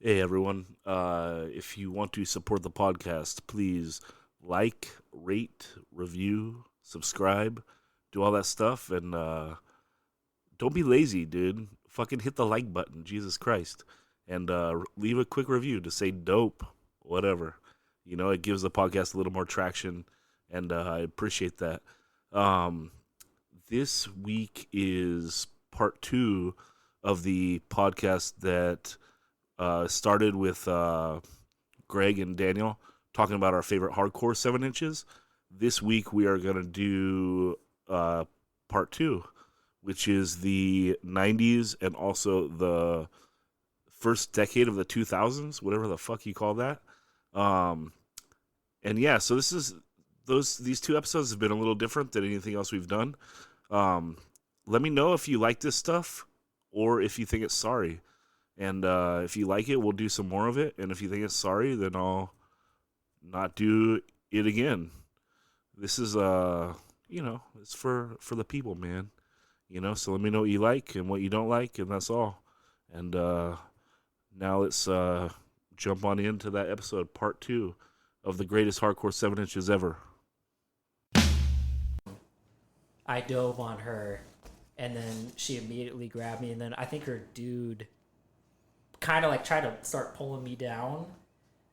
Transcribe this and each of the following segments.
Hey everyone, if you want to support the podcast, please like, rate, review, subscribe, do all that stuff, and don't be lazy, dude. Fucking hit the like button, Jesus Christ, and leave a quick review to say dope, whatever. You know, it gives the podcast a little more traction, and I appreciate that. Um, this week is part 2 of the podcast that started with Greg and Daniel talking about our favorite hardcore 7 inches. This week we are going to do part 2, which is the 90s and also the first decade of the 2000s, whatever the fuck you call that. And yeah, so these 2 episodes have been a little different than anything else we've done. Let me know if you like this stuff or if you think it's sorry. And if you like it, we'll do some more of it. And if you think it's sorry, then I'll not do it again. This is, it's for the people, man. You know, so let me know what you like and what you don't like, and that's all. And now let's jump on into that episode, part 2 of the greatest hardcore 7 inches ever. I dove on her, and then she immediately grabbed me, and then I think her dude kind of like tried to start pulling me down.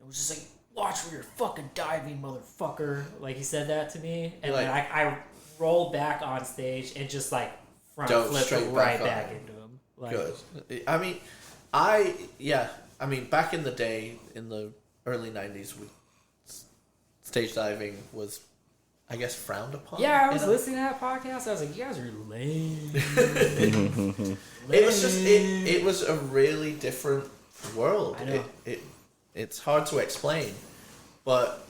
It was just like, watch where you're fucking diving, motherfucker. Like, he said that to me, and then I rolled back on stage and just like front flipped right back into him. Like, good. I mean, back in the day, in the early 90s, stage diving was, I guess, frowned upon. Yeah, I was listening to that podcast. I was like, you guys are lame. It was just, it was a really different world. I know. It's hard to explain. But,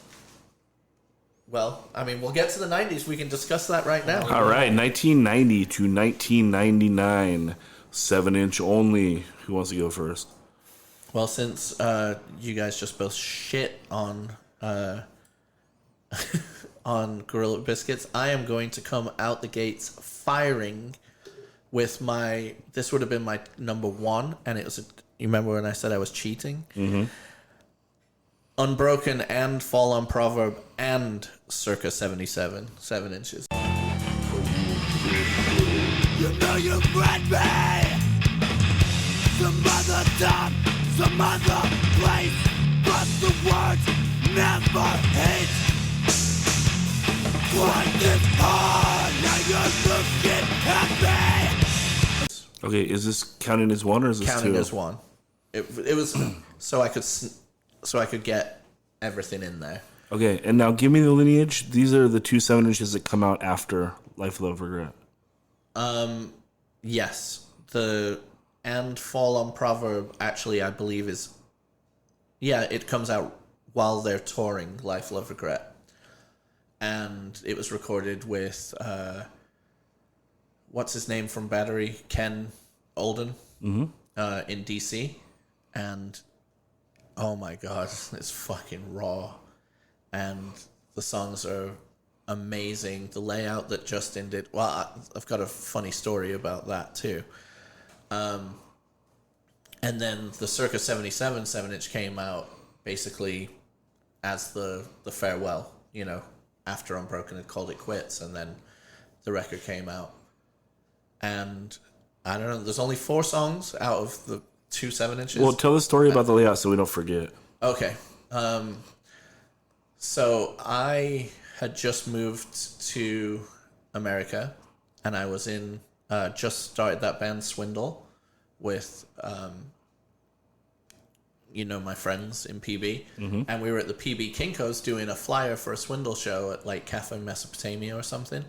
well, I mean, we'll get to the 90s. We can discuss that right now. All right, 1990 to 1999, 7-inch only. Who wants to go first? Well, since you guys just both shit on on Gorilla Biscuits, I am going to come out the gates firing with this would have been my number 1, and it was, you remember when I said I was cheating? Mm-hmm. Unbroken and Fall on Proverb and Circa 77, 7 inches. You know you bred me some other time, some other place, but the words never hit. Quite this hard, now you're looking at me. Okay, is this counting as 1 or is this 2? Counting as 1. It was so I could get everything in there. Okay, and now give me the lineage. These are the 2 7 inches that come out after Life, Love, Regret. Yes. And Fall on Proverb, actually, I believe is... Yeah, it comes out while they're touring Life, Love, Regret. And it was recorded with... what's his name from Battery? Ken Olden. Mm-hmm. In DC. And... oh my god, it's fucking raw. And the songs are amazing. The layout that Justin did... well, I've got a funny story about that too. And then the Circa 77 7-inch came out basically as the farewell, you know, after Unbroken had called it quits, and then the record came out. And I don't know, there's only 4 songs out of the 2 7 inches. Well, tell the story about the layout so we don't forget. Okay. So I had just moved to America, and I was in just started that band Swindle with my friends in PB, Mm-hmm. and we were at the PB Kinko's doing a flyer for a Swindle show at like Cafe Mesopotamia or something,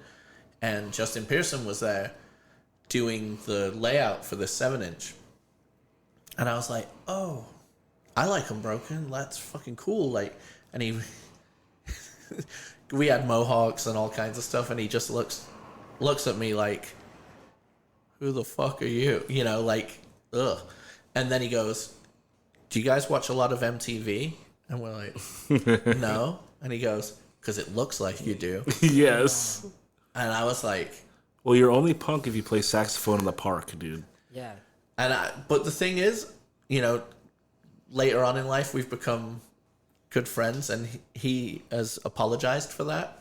and Justin Pearson was there doing the layout for this 7-inch, and I was like, oh, I like Unbroken, that's fucking cool. Like, and he we had mohawks and all kinds of stuff, and he just looks at me like, who the fuck are you? You know, like, ugh. And then he goes, do you guys watch a lot of MTV? And we're like, no. And he goes, because it looks like you do. Yes. And I was like... well, you're only punk if you play saxophone in the park, dude. yeah. But the thing is, later on in life, we've become good friends, and he has apologized for that.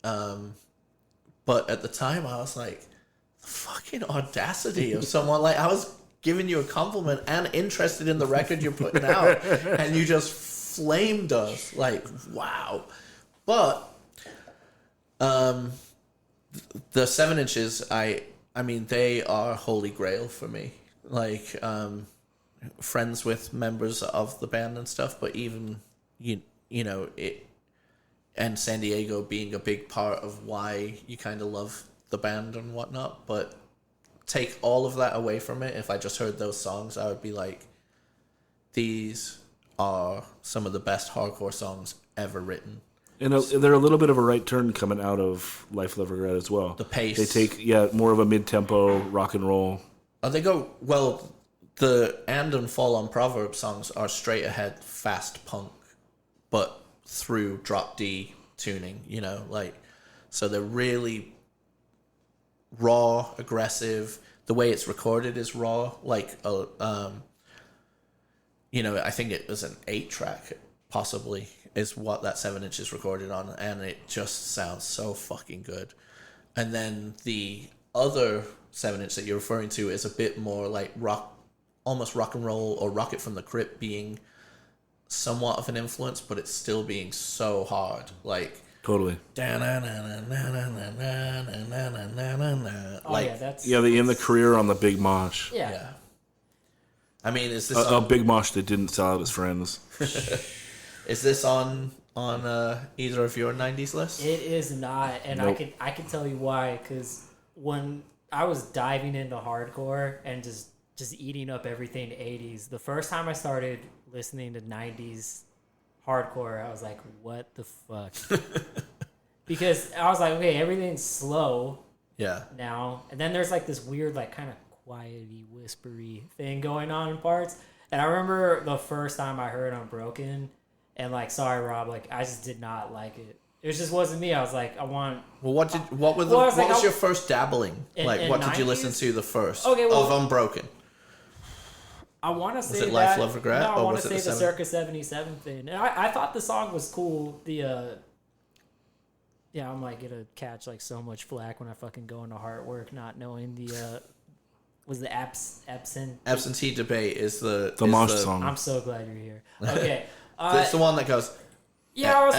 But at the time, I was like, the fucking audacity of someone. Like, I was giving you a compliment and interested in the record you're putting out, and you just flamed us. Like, wow. But the 7 inches, I mean, they are holy grail for me. Like, friends with members of the band and stuff, but even you know it, and San Diego being a big part of why you kind of love the band and whatnot. But take all of that away from it, if I just heard those songs, I would be like, these are some of the best hardcore songs ever written. And they're a little bit of a right turn coming out of Life, Love, Regret as well. The pace. They take, more of a mid-tempo rock and roll. They go, well, the and Fall on Proverb songs are straight ahead, fast punk, but through drop D tuning, like, so they're really raw, aggressive. The way it's recorded is raw, like, I think it was an 8-track, possibly, is what that 7 inch is recorded on, and it just sounds so fucking good. And then the other 7 inch that you're referring to is a bit more like rock, almost rock and roll, or Rocket from the Crypt being somewhat of an influence, but it's still being so hard, like totally. Oh, Like, yeah, that's They end the career on the Big Mosh. yeah. I mean, is this A Big Mosh that didn't sell out his friends. is this on either of your 90s lists? It is not, and Nope. I can tell you why. Because when I was diving into hardcore and just eating up everything 80s, the first time I started listening to 90s hardcore, I was like, what the fuck? Because I was like, okay, everything's slow Yeah. now, and then there's like this weird, like, kind of quiety, whispery thing going on in parts. And I remember the first time I heard Unbroken, and like, sorry Rob, like, I just did not like it. It just wasn't me. I was like, I want. Well, what was your first dabbling? In What did you 90s? listen to the first? Okay, well, of Unbroken. I want to say it Life, Love, Regret, No, I or want was to it say the the Circa 77 thing. And I thought the song was cool. I'm like gonna catch like so much flack when I fucking go into Heartwork, not knowing was the Absentee Debate is the Mosh song. I'm so glad you're here. Okay, It's the one that goes. yeah, I was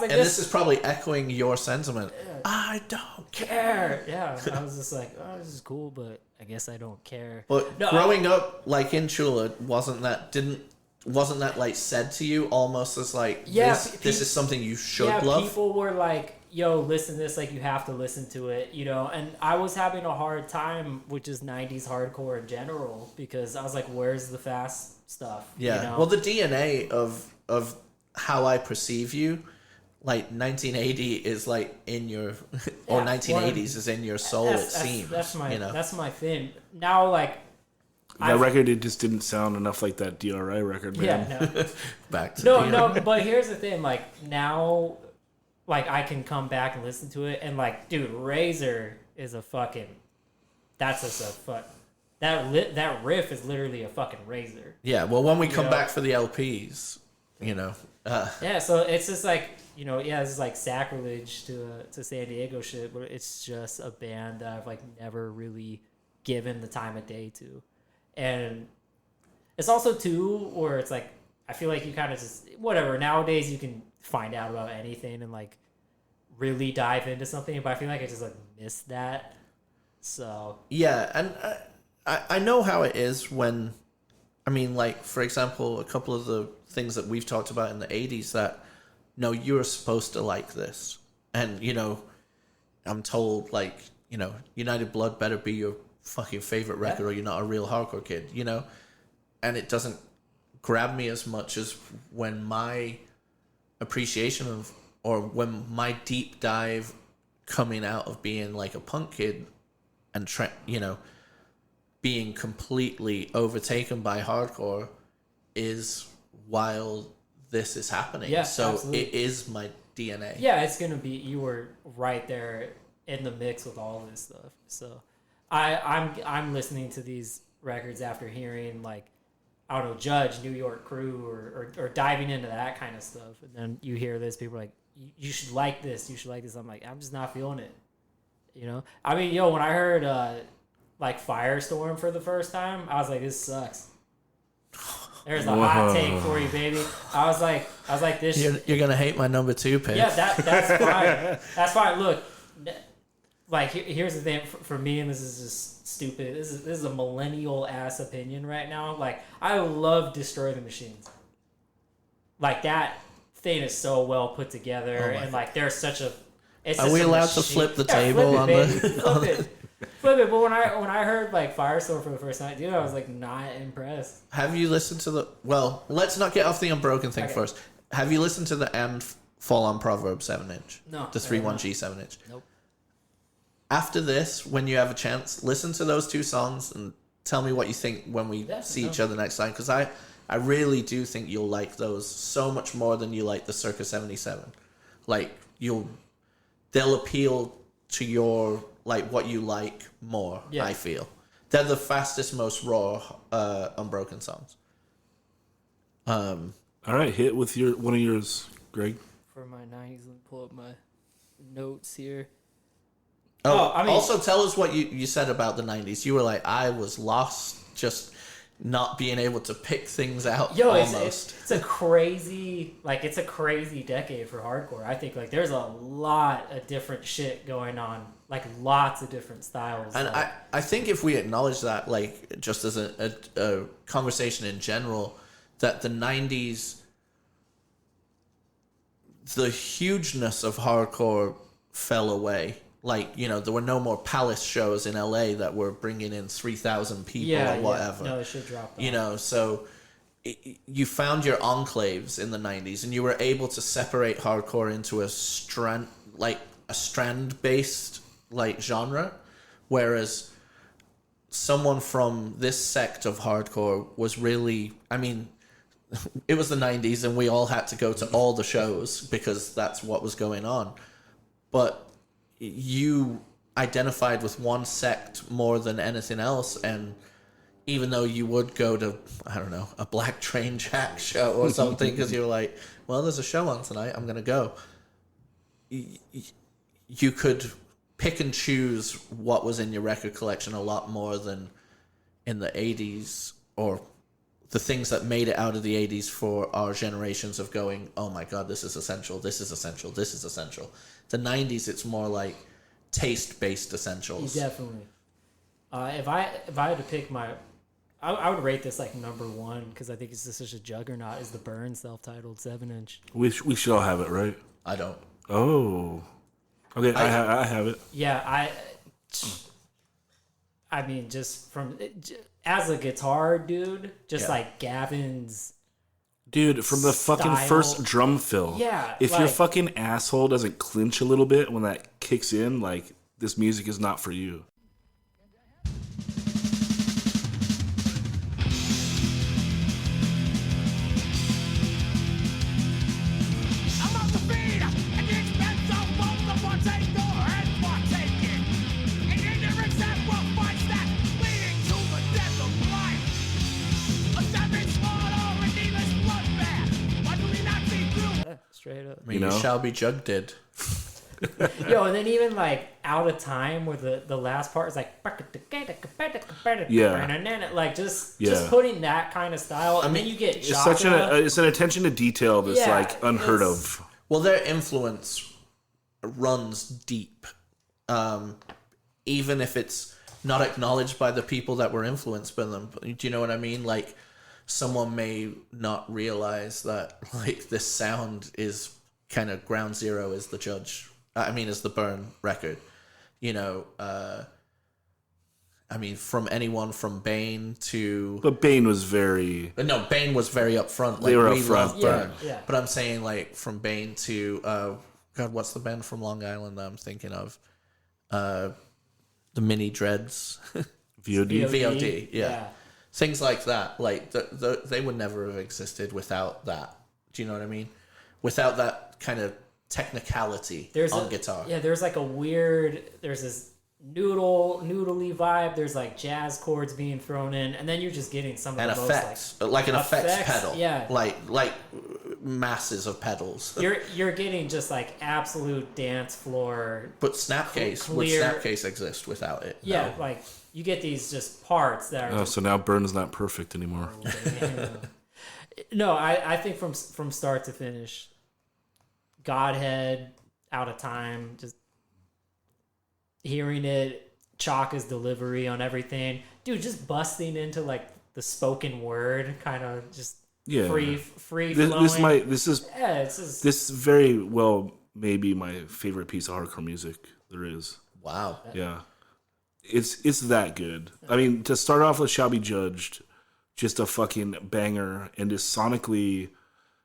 like, And this is probably echoing your sentiment. I don't care. Yeah, I was just like, oh, this is cool, but I guess I don't care. But No, growing up, like, in Chula, wasn't that like said to you almost as like, Yeah, this is something you should love? People were like, yo, listen to this, like, you have to listen to it, and I was having a hard time with just 90s hardcore in general, because I was like, where's the fast stuff? Yeah. Well, the DNA of how I perceive you, like, 1980 is like in your, or 1980s is in your soul. It seems. That's my thing. Now, like, That record, it just didn't sound enough like that DRI record, man. yeah, no. Back to No, but here's the thing, like, now, like, I can come back and listen to it, and, like, dude, Razor is a fucking, that's just a fuck, that riff is literally a fucking Razor. Yeah, well, when we come know? back for the LPs, Yeah, so it's just like, this is like sacrilege to San Diego shit, but it's just a band that I've, like, never really given the time of day to. And it's also, too, where it's like, I feel like you kind of just, whatever, nowadays you can find out about anything and, like, really dive into something, but I feel like I just, like, missed that. So yeah, and I know how it is when, I mean, like, for example, a couple of the things that we've talked about in the 80s that, no, you're supposed to like this. And, I'm told, like, United Blood better be your fucking favorite record, or you're not a real hardcore kid, And it doesn't grab me as much as when my appreciation of, or when my deep dive coming out of being like a punk kid and being completely overtaken by hardcore is while this is happening. Yeah, so absolutely. It is my DNA. yeah, it's gonna be, you were right there in the mix with all this stuff. So I'm listening to these records after hearing, like, I don't know, Judge, New York Crew, or diving into that kind of stuff. And then you hear this, people are like, you should like this, you should like this. I'm like, I'm just not feeling it. You know? I mean, when I heard like Firestorm for the first time, I was like, this sucks. There's a hot take for you, baby. I was like, this. You're gonna hate my number 2 pick. Yeah, that's fine. That's fine. Look, like here's the thing for me, and this is just stupid. This is a millennial ass opinion right now. Like, I love Destroy the Machines. Like, that thing is so well put together, and like there's such a. Are we allowed to flip the table on the? Flip it. Flip it, but when I heard like Firestorm for the first time, dude, I was like not impressed. Have you listened to the? Well, let's not get off the Unbroken thing first. Have you listened to the And Fall on Proverb 7-inch? No, the 3-1G 7-inch. Nope. After this, when you have a chance, listen to those 2 songs and tell me what you think when we see each other next time. Because I really do think you'll like those so much more than you like the Circa 77. Like they'll appeal to your. Like what you like more, I feel. They're the fastest, most raw Unbroken songs. All right, hit with one of yours, Greg. For my 90s, let me pull up my notes here. I mean, also tell us what you said about the 90s. You were like, I was lost, just not being able to pick things out. Almost. It's a crazy decade for hardcore. I think like there's a lot of different shit going on. Like lots of different styles. And I think if we acknowledge that, like just as a conversation in general, that the 90s, the hugeness of hardcore fell away. Like, there were no more Palace shows in LA that were bringing in 3,000 people or whatever. No, it should drop off. So you found your enclaves in the 90s and you were able to separate hardcore into a strand-based like genre, whereas someone from this sect of hardcore was really, I mean, it was the 90s and we all had to go to all the shows because that's what was going on. But you identified with one sect more than anything else, and even though you would go to, I don't know, a Black Train Jack show or something because you were like, well, there's a show on tonight, I'm going to go. You could pick and choose what was in your record collection a lot more than in the 80s, or the things that made it out of the 80s for our generations of going, oh my God, this is essential, this is essential, this is essential. The 90s, it's more like taste-based essentials. Definitely. If I had to pick I would rate this like number 1 because I think it's just such a juggernaut. Is the Burn self-titled 7-inch? We should all have it, right? I don't. Oh, okay. I have it. Yeah, I mean, just from as a guitar dude, like Gavin's. Dude, from the fucking first drum fill. Yeah. If your fucking asshole doesn't clinch a little bit when that kicks in, like, this music is not for you. Straight up. I mean, you shall be jugged. Yo, and then even like Out of Time, where the last part is like, like just putting that kind of style, and then you get it's an attention to detail that's like unheard of. Well, their influence runs deep, even if it's not acknowledged by the people that were influenced by them. Do you know what I mean? Like, someone may not realize that like this sound is kind of ground zero is the Judge. I mean, is the Burn record. I mean, from anyone from Bane to. But Bane was very. No, Bane was very upfront. Like, they were upfront. Burn. Yeah. But I'm saying like from Bane to God, what's the band from Long Island that I'm thinking of? The Mini Dreads. VOD. Yeah. Things like that, like they would never have existed without that. Do you know what I mean? Without that kind of technicality on guitar. Yeah, there's like there's this noodly vibe. There's like jazz chords being thrown in, and then you're just getting some of And the effects, most like an effects pedal. Yeah, like masses of pedals. You're getting just like absolute dance floor. But Snapcase, would Snapcase exist without it? Yeah, No. like you get these just parts that are. Oh, so now Burn's not perfect anymore. No, I think from start to finish, Godhead, Out of Time, just hearing it, Chaka's delivery on everything, dude, just busting into like the spoken word, kind of just free flowing. This is it's just, this very well maybe my favorite piece of hardcore music there is. Wow. Yeah, it's that good. I mean, to start off with "Shall Be Judged," just a fucking banger, and is sonically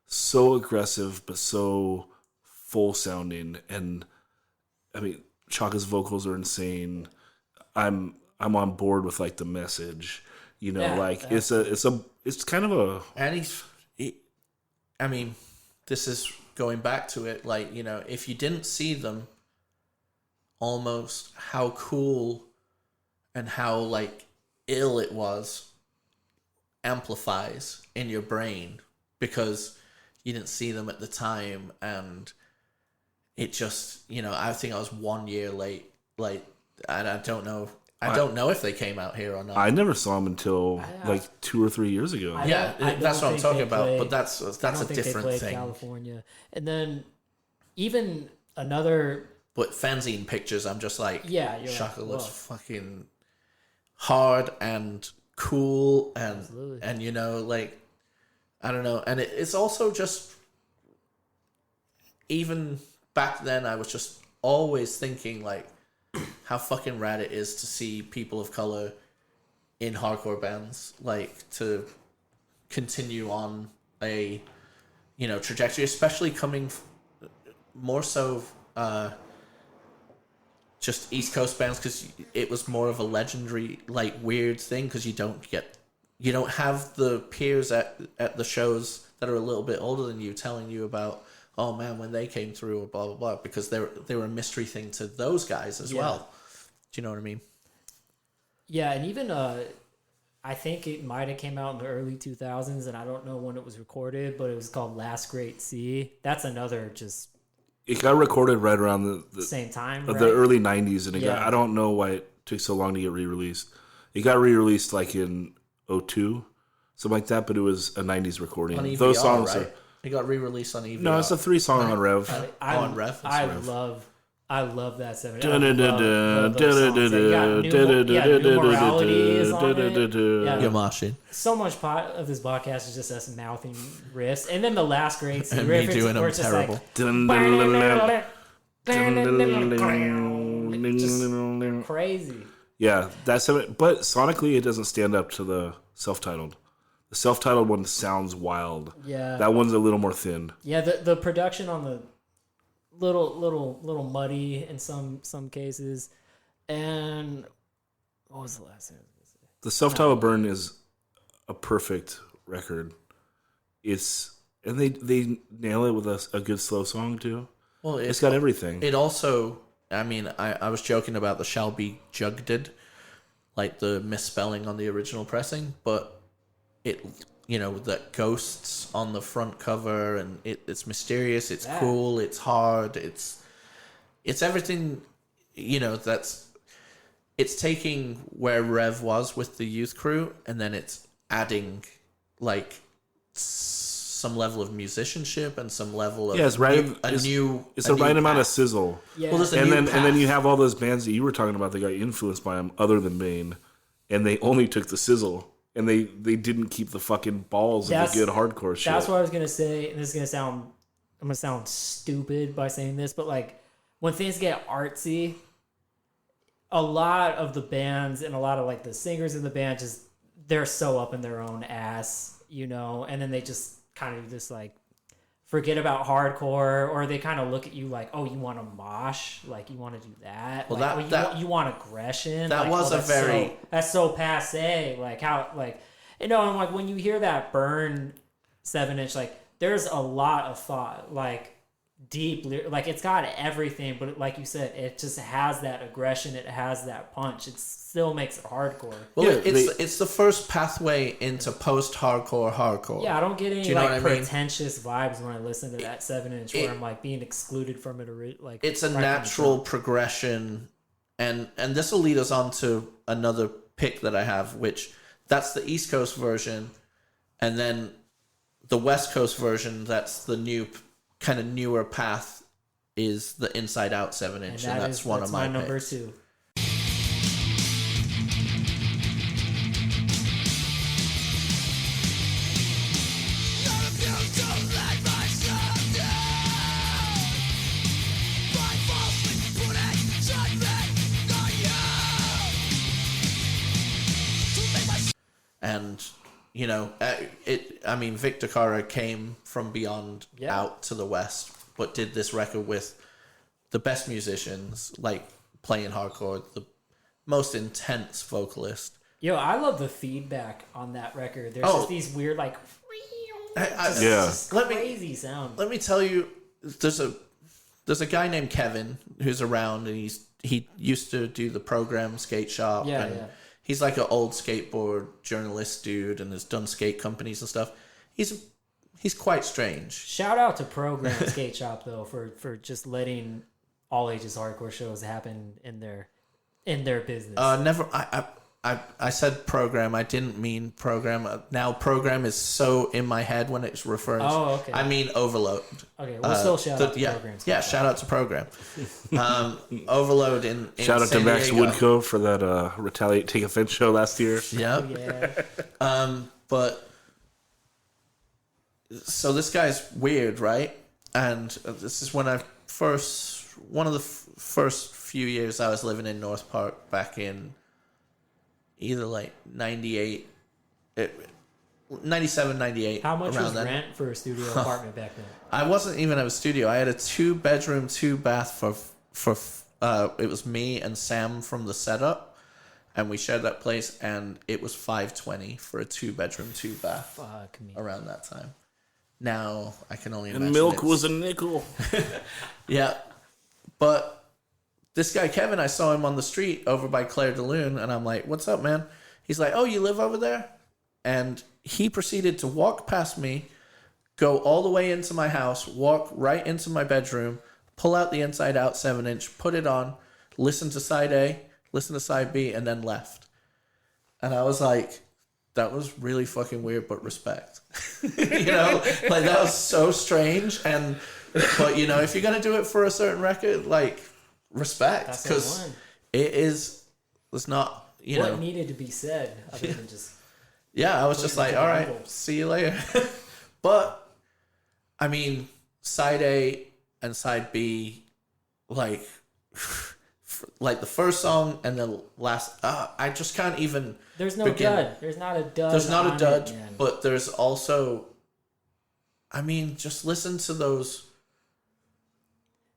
so aggressive but so full sounding. And I mean, Chaka's vocals are insane. I'm on board with like the message, you know, like it's kind of a. And I mean, this is going back to it, like, you know, if you didn't see them, almost how cool and how like ill it was amplifies in your brain because you didn't see them at the time, and it just, you know, I think I was 1 year late, like, and I don't know if they came out here or not. I never saw them until like 2 or 3 years ago. That's what I'm talking about. But that's a different thing. California, and then even another. But fanzine pictures, I'm just like, Shaka like, looks fucking hard and cool, and you know, like, I don't know, and it's also just, even back then, I was just always thinking like how fucking rad it is to see people of color in hardcore bands, like to continue on a, you know, trajectory, especially coming more so just East Coast bands, because it was more of a legendary, like, weird thing, because you don't have the peers at the shows that are a little bit older than you telling you about, oh man, when they came through, or blah blah blah, because they were a mystery thing to those guys as well. Do you know what I mean? Yeah, and even I think it might have came out in the early 2000s, and I don't know when it was recorded, but it was called Last Great Sea. That's another just. It got recorded right around the same time, the early 90s, and I don't know why it took so long to get re-released. It got re-released like in 2002, something like that, but it was a 90s recording. On EVR, those songs right? It got re-released on EVR. No, it's a 3-song on Rev. On Rev. I love that 70s. You're moshing. So much of this podcast is just us mouthing riffs, and then the Last Great Sea and riff me doing them terrible. Just crazy. Yeah, that's it. But sonically, it doesn't stand up to the self-titled. The self-titled one sounds wild. Yeah, that one's a little more thin. Yeah, the production on the little muddy in some cases. And what was the last thing I was gonna say? The self-titled Burn is a perfect record. And they nail it with a good slow song too. Well, it's got everything. It also, I mean, I was joking about the "shall be jugged," like the misspelling on the original pressing, but it, you know, that ghosts on the front cover, and it's mysterious, it's cool, it's hard, it's everything, you know, it's taking where Rev was with the youth crew, and then it's adding like some level of musicianship and some level of it's the right amount of sizzle. Yeah. Well, and then you have all those bands that you were talking about that got influenced by them, other than Bane, and they only took the sizzle. And they didn't keep the fucking balls of the good hardcore shit. That's what I was gonna say. And this is gonna sound, I'm gonna sound stupid by saying this, but like when things get artsy, a lot of the bands and a lot of like the singers in the band they're so up in their own ass, you know, and then they just kind of just like forget about hardcore, or they kind of look at you like, oh, you want to mosh, like you want to do that, well, like, you want aggression. That like, was that's so passe. Like how, like, you know, and like when you hear that Burn 7-inch, like there's a lot of thought. Like deep, like it's got everything, but like you said, it just has that aggression, it has that punch. It still makes it hardcore. Well, Yeah, it's the first pathway into post-hardcore. Yeah, I don't get any Do you know like what I mean? pretentious vibes when I listen to that 7-inch where I'm like being excluded from it, or like It's a right natural progression, and this will lead us on to another pick that I have, which that's the East Coast version, and then the West Coast version, that's the new kind of newer path, is the Inside Out 7-inch, and that's one of my number picks. 2. And you know, I mean, Victor Cara came from beyond out to the West, but did this record with the best musicians, like playing hardcore, the most intense vocalist. Yo, I love the feedback on that record. There's just these weird like crazy sounds. Let me tell you, there's a guy named Kevin who's around, and he used to do the program Skate Shop. Yeah. He's like an old skateboard journalist dude, and has done skate companies and stuff. He's quite strange. Shout out to Program Skate Shop though for just letting all ages hardcore shows happen in their business. Never. I said program. I didn't mean program. Now program is so in my head when it's referring. Oh, okay. I mean Overload. Okay, we'll still shout out to Program. Yeah, shout out to Program. Overload in shout out San to Max Diego. Woodco for that Retaliate Take Offense show last year. Yep. Yeah. But so this guy's weird, right? And this is when one of the first few years I was living in North Park back in either like 98, 97, 98. How much was then. rent for a studio apartment back then? I wasn't even at a studio. I had a 2-bedroom, 2-bath for it was me and Sam from the setup, and we shared that place, and it was $520 for a 2-bedroom, 2-bath. Fuck me. Around that time. Now I can only imagine. And milk was a nickel. Yeah, but this guy Kevin, I saw him on the street over by Claire de Lune, and I'm like, "What's up, man?" He's like, "Oh, you live over there?" And he proceeded to walk past me, go all the way into my house, walk right into my bedroom, pull out the Inside Out 7-inch, put it on, listen to side A, listen to side B, and then left. And I was like, that was really fucking weird, but respect. You know, like that was so strange. But you know, if you're gonna do it for a certain record, like respect, because it's not, you know, what needed to be said other than just. Yeah, I was just like, all right, see you later. But I mean, side A and side B, like the first song and the last, I just can't even. There's no dud. There's not a dud. There's not a dud, but there's also. I mean, just listen to those.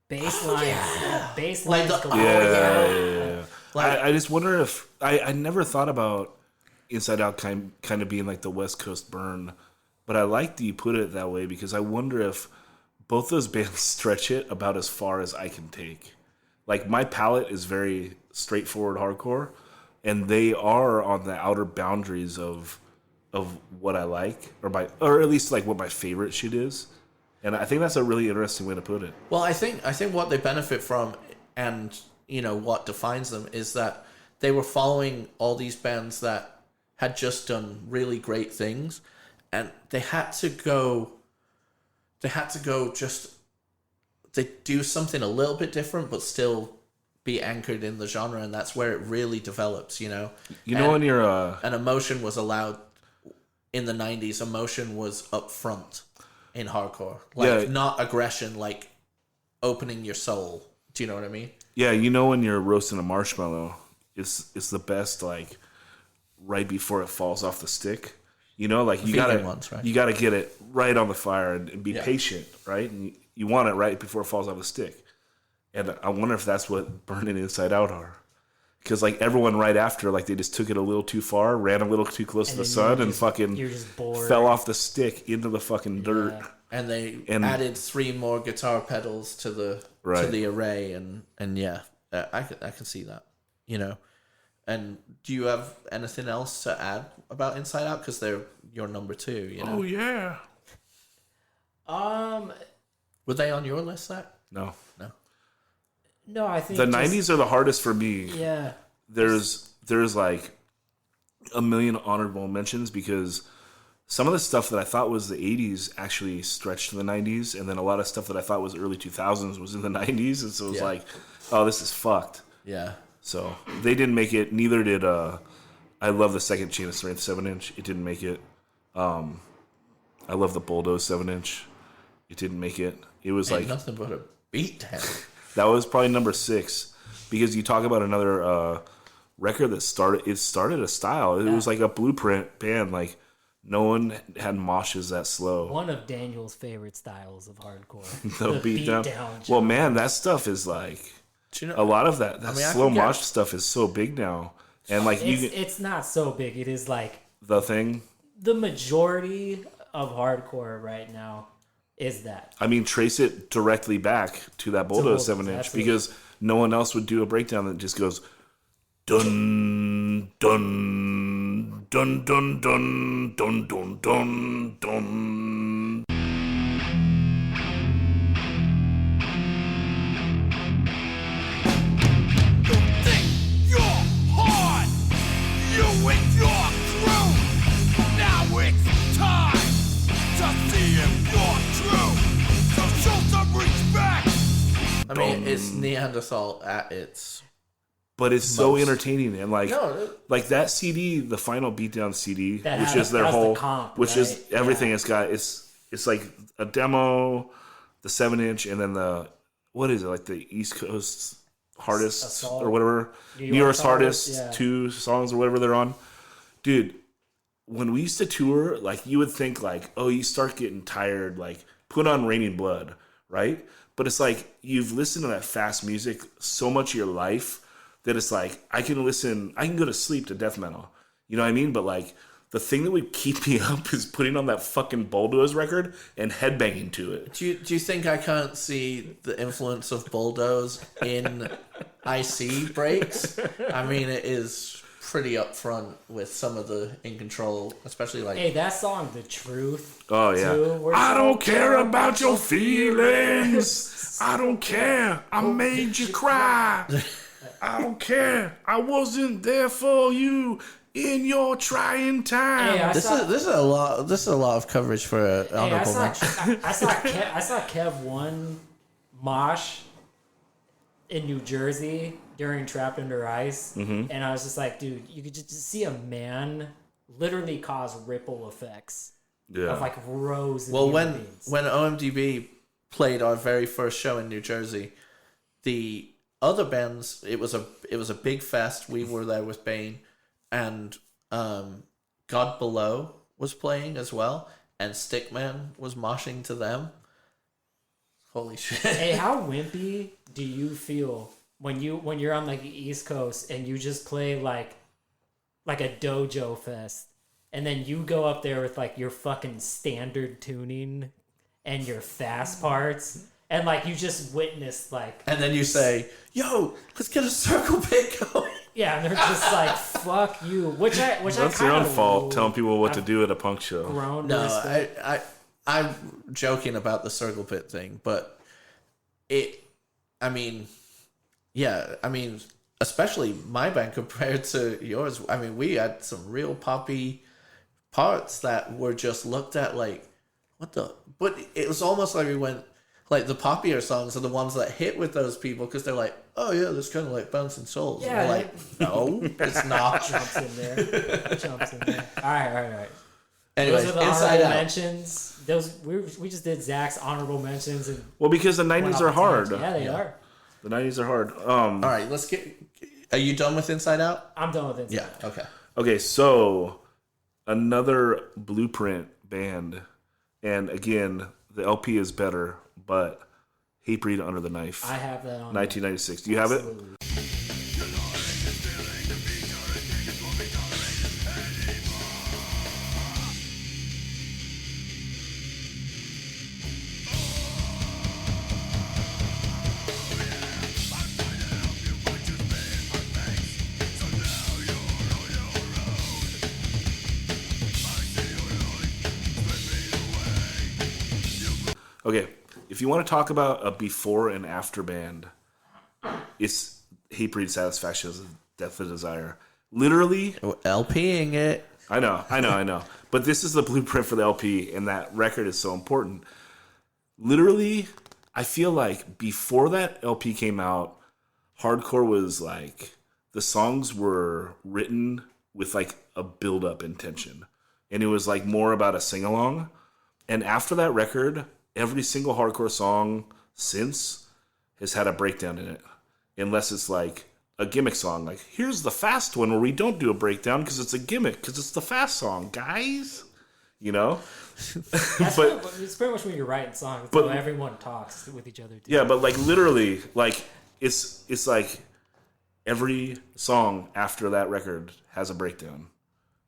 Bass lines. Bass Like lines. Yeah. Like, I just wonder if I never thought about Inside Out kind of being like the West Coast burn, but I like that you put it that way, because I wonder if both those bands stretch it about as far as I can take. Like, my palette is very straightforward hardcore, and they are on the outer boundaries of what I like, or at least like what my favorite shit is. And I think that's a really interesting way to put it. well, I think what they benefit from, and you know what defines them, is that they were following all these bands that had just done really great things, and they had to go just they do something a little bit different, but still be anchored in the genre, and that's where it really develops, you know. When you're an emotion was allowed in the 90s. Emotion was up front in hardcore, like not aggression, like opening your soul. Do you know what I mean? Yeah, when you're roasting a marshmallow, it's the best, like right before it falls off the stick. Like you gotta get it right on the fire and be patient, right? And you want it right before it falls off the stick. And I wonder if that's what Burning Inside Out are. Because like everyone right after, like they just took it a little too far, ran a little too close to the sun, and fucking you're just bored. fell off the stick into the fucking dirt. And they added 3 more guitar pedals to the array, and yeah, I can see that, you know. And do you have anything else to add about Inside Out? Because they're your number 2, you know. Oh yeah. Were they on your list, Zach? No. No, I think the 90s are the hardest for me. Yeah. There's like a million honorable mentions because some of the stuff that I thought was the 80s actually stretched to the 90s, and then a lot of stuff that I thought was early 2000s was in the 90s, and so it was like, oh, this is fucked. Yeah. So they didn't make it. Neither did I love the second Chain of Strength 7-inch. It didn't make it. I love the Bulldoze 7-inch. It didn't make it. It was like nothing but a beatdown. That was probably number 6 because you talk about another record that started a style. It was like a blueprint band. Like no one had moshes that slow. One of Daniel's favorite styles of hardcore. the beatdown. Well, man, that stuff is like a lot of that slow mosh stuff is so big now, and like it's not so big. It is like the thing. The majority of hardcore right now is that. I mean, trace it directly back to that Bulldoze 7-inch because no one else would do a breakdown that just goes dun dun dun dun dun dun dun dun dun. You think you're hard, you and your crew. Now it's time to see if you're true. So show some respect. I mean, it's Neanderthal at its. But it's so entertaining and like No, like that CD, the final Beatdown CD, That which has- is their has the whole, comp, which is right? everything. Yeah. It's got it's like a demo, the 7-inch, and then the what is it like the East Coast hardest Assault. or whatever, New New York's Hardest, hardest yeah. 2 songs or whatever they're on, dude. When we used to tour, like you would think like, oh, you start getting tired, like put on Raining Blood, right? But it's like you've listened to that fast music so much of your life that it's like I can go to sleep to death metal. You know what I mean? But like the thing that would keep me up is putting on that fucking Bulldoze record and headbanging to it. Do you think I can't see the influence of Bulldoze in IC breaks? I mean, it is pretty upfront with some of the In Control, especially like. Hey, that song, The Truth. Oh yeah. too, where I it's don't like- care about your feelings. I don't care. I made you cry. I don't care. I wasn't there for you in your trying time. Hey, This is a lot. This is a lot of coverage for an Hey, honorable mention. I saw Kev one mosh in New Jersey during Trapped Under Ice, and I was just like, dude, you could just see a man literally cause ripple effects of like rows. Of Well, human when beings. OMDB played our very first show in New Jersey, the other bands, it was a big fest. We were there with Bane, and God Below was playing as well, and Stickman was moshing to them. Holy shit! Hey, how wimpy do you feel when you're on like the East Coast and you just play like a dojo fest, and then you go up there with like your fucking standard tuning and your fast parts, and like you just witnessed like, And then you say, "Yo, let's get a circle pit going." yeah, and they're just like, fuck you, which That's your own fault telling people what to do at a punk show. grown No, respect. I'm joking about the circle pit thing, but I mean, especially my band compared to yours. I mean, we had some real poppy parts that were just looked at like, what the? But it was almost like we went, like the poppier songs are the ones that hit with those people because they're like, oh yeah, that's kind of like Bouncing Souls. Yeah. And we're like, no, it's not. Jumps in there. All right. Anyway, Those are the Inside honorable Out. mentions. Those we just did Zach's honorable mentions. And Well, because the 90s went are off hard. the tangent. Yeah, they are. The 90s are hard. All right, let's get. Are you done with Inside Out? I'm done with it. Yeah. Okay. Okay, so another Blueprint band, and again, the LP is better, but Hatebreed Under the Knife, I have that on. 1996. Do you have it? Absolutely. Okay, if you want to talk about a before and after band, it's Hatebreed, Satisfaction, Death of Desire. Literally, LPing it. I know. But this is the blueprint for the LP, and that record is so important. Literally, I feel like before that LP came out, hardcore was like, the songs were written with like a build-up intention. And it was like more about a sing-along. And after that record, every single hardcore song since has had a breakdown in it. Unless it's like a gimmick song. Like, here's the fast one where we don't do a breakdown because it's a gimmick, because it's the fast song, guys. You know? It's pretty much when you're writing songs. But everyone talks with each other. Yeah, but like literally, like it's like every song after that record has a breakdown.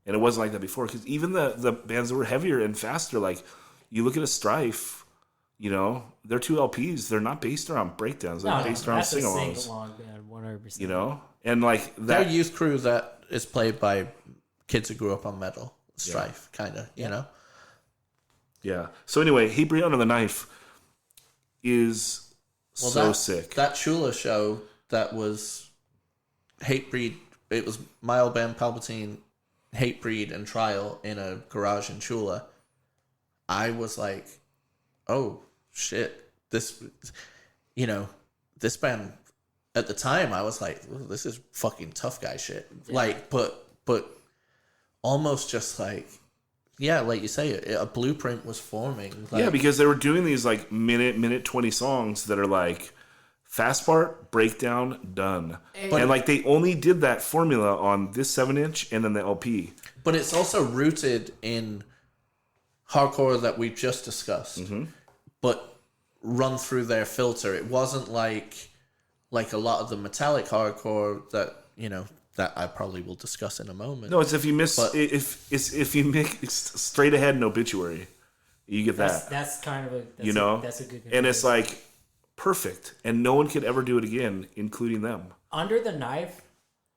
And it wasn't like that before, because even the bands that were heavier and faster, like, you look at a Strife, you know, they're 2 LPs. They're not based around breakdowns. They're based around sing-alongs. Sing-along band, 100%. You know? And like that... They're a youth crew that is played by kids who grew up on metal. Strife, kind of, you know? Yeah. So anyway, Hatebreed Under the Knife is sick. That Chula show that was Hatebreed, it was my old band Palpatine, Hatebreed, and Trial in a garage in Chula. I was like, oh shit, this band at the time, I was like, this is fucking tough guy shit. Yeah. Like, but almost just like, yeah, like you say, a blueprint was forming. Like, yeah, because they were doing these like minute 20 songs that are like fast part, breakdown, done. And like they only did that formula on this 7-inch and then the LP. But it's also rooted in hardcore that we just discussed, but run through their filter. It wasn't like a lot of the metallic hardcore that, you know, that I probably will discuss in a moment. No, it's if you miss, if you make straight ahead and obituary, you get that. That's kind of that's you know, that's a good. And it's like perfect, and no one could ever do it again, including them. Under the Knife,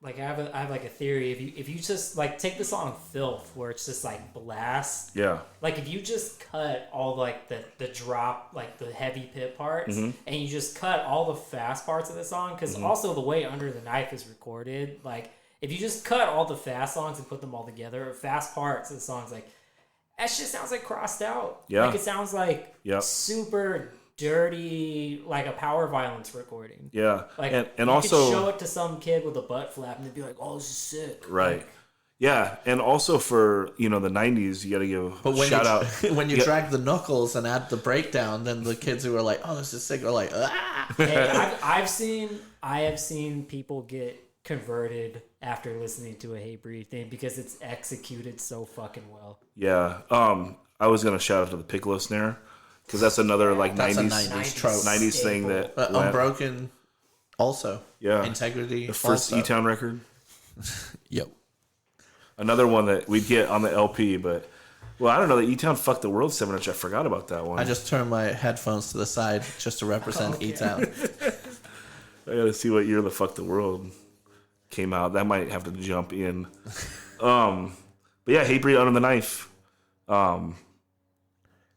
like I have like a theory. If you just like take the song Filth, where it's just like blast. Yeah. Like if you just cut all like the drop, like the heavy pit parts, and you just cut all the fast parts of the song, because also the way Under the Knife is recorded, like if you just cut all the fast songs and put them all together, fast parts of the songs, like that shit sounds like crossed out. Yeah. Like it sounds like super dirty, like a power violence recording. Yeah. Like, and you also could show it to some kid with a butt flap and they'd be like, oh, this is sick. Right. Like, yeah. And also for, you know, the 90s, you got to give a shout out. When you drag the knuckles and add the breakdown, then the kids who are like, oh, this is sick, are like, ah. Hey, I have seen people get converted after listening to a Hatebreed thing because it's executed so fucking well. Yeah. I was going to shout out to the piccolo snare, because that's another like That's 90s trope. 90s thing that Unbroken also. Yeah. Integrity. The first also. E-Town record. Yep. Another one that we'd get on the LP, but well, I don't know. The E-Town Fuck the World 7-inch. I forgot about that one. I just turned my headphones to the side just to represent E-Town. I gotta see what year the Fuck the World came out. That might have to jump in. But yeah, Hatebreed Under the Knife.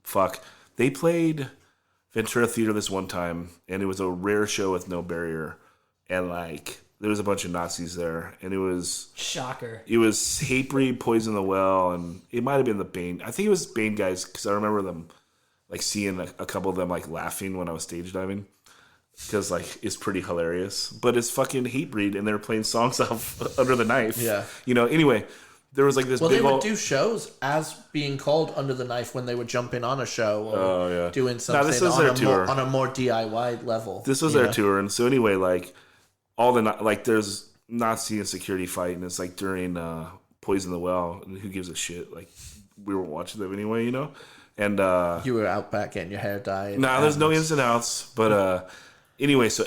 Fuck. They played Ventura Theater this one time, and it was a rare show with no barrier, and like there was a bunch of Nazis there, and it was shocker. It was Hatebreed, Poison the Well, and it might have been the Bane. I think it was Bane guys, because I remember them like seeing a couple of them like laughing when I was stage diving, because like it's pretty hilarious. But it's fucking Hatebreed, and they were playing songs off Under the Knife. Yeah, you know. Anyway. There was like this. Well, they would do shows as being called Under the Knife when they would jump in on a show or doing something this was their tour. On a more DIY level. This was their tour, and so anyway, like all the like, there's Nazi and security fight, and it's like during Poison the Well, and who gives a shit? Like we weren't watching them anyway, you know. And you were out back getting your hair dyed. Nah, there's no ins and outs, but anyway, so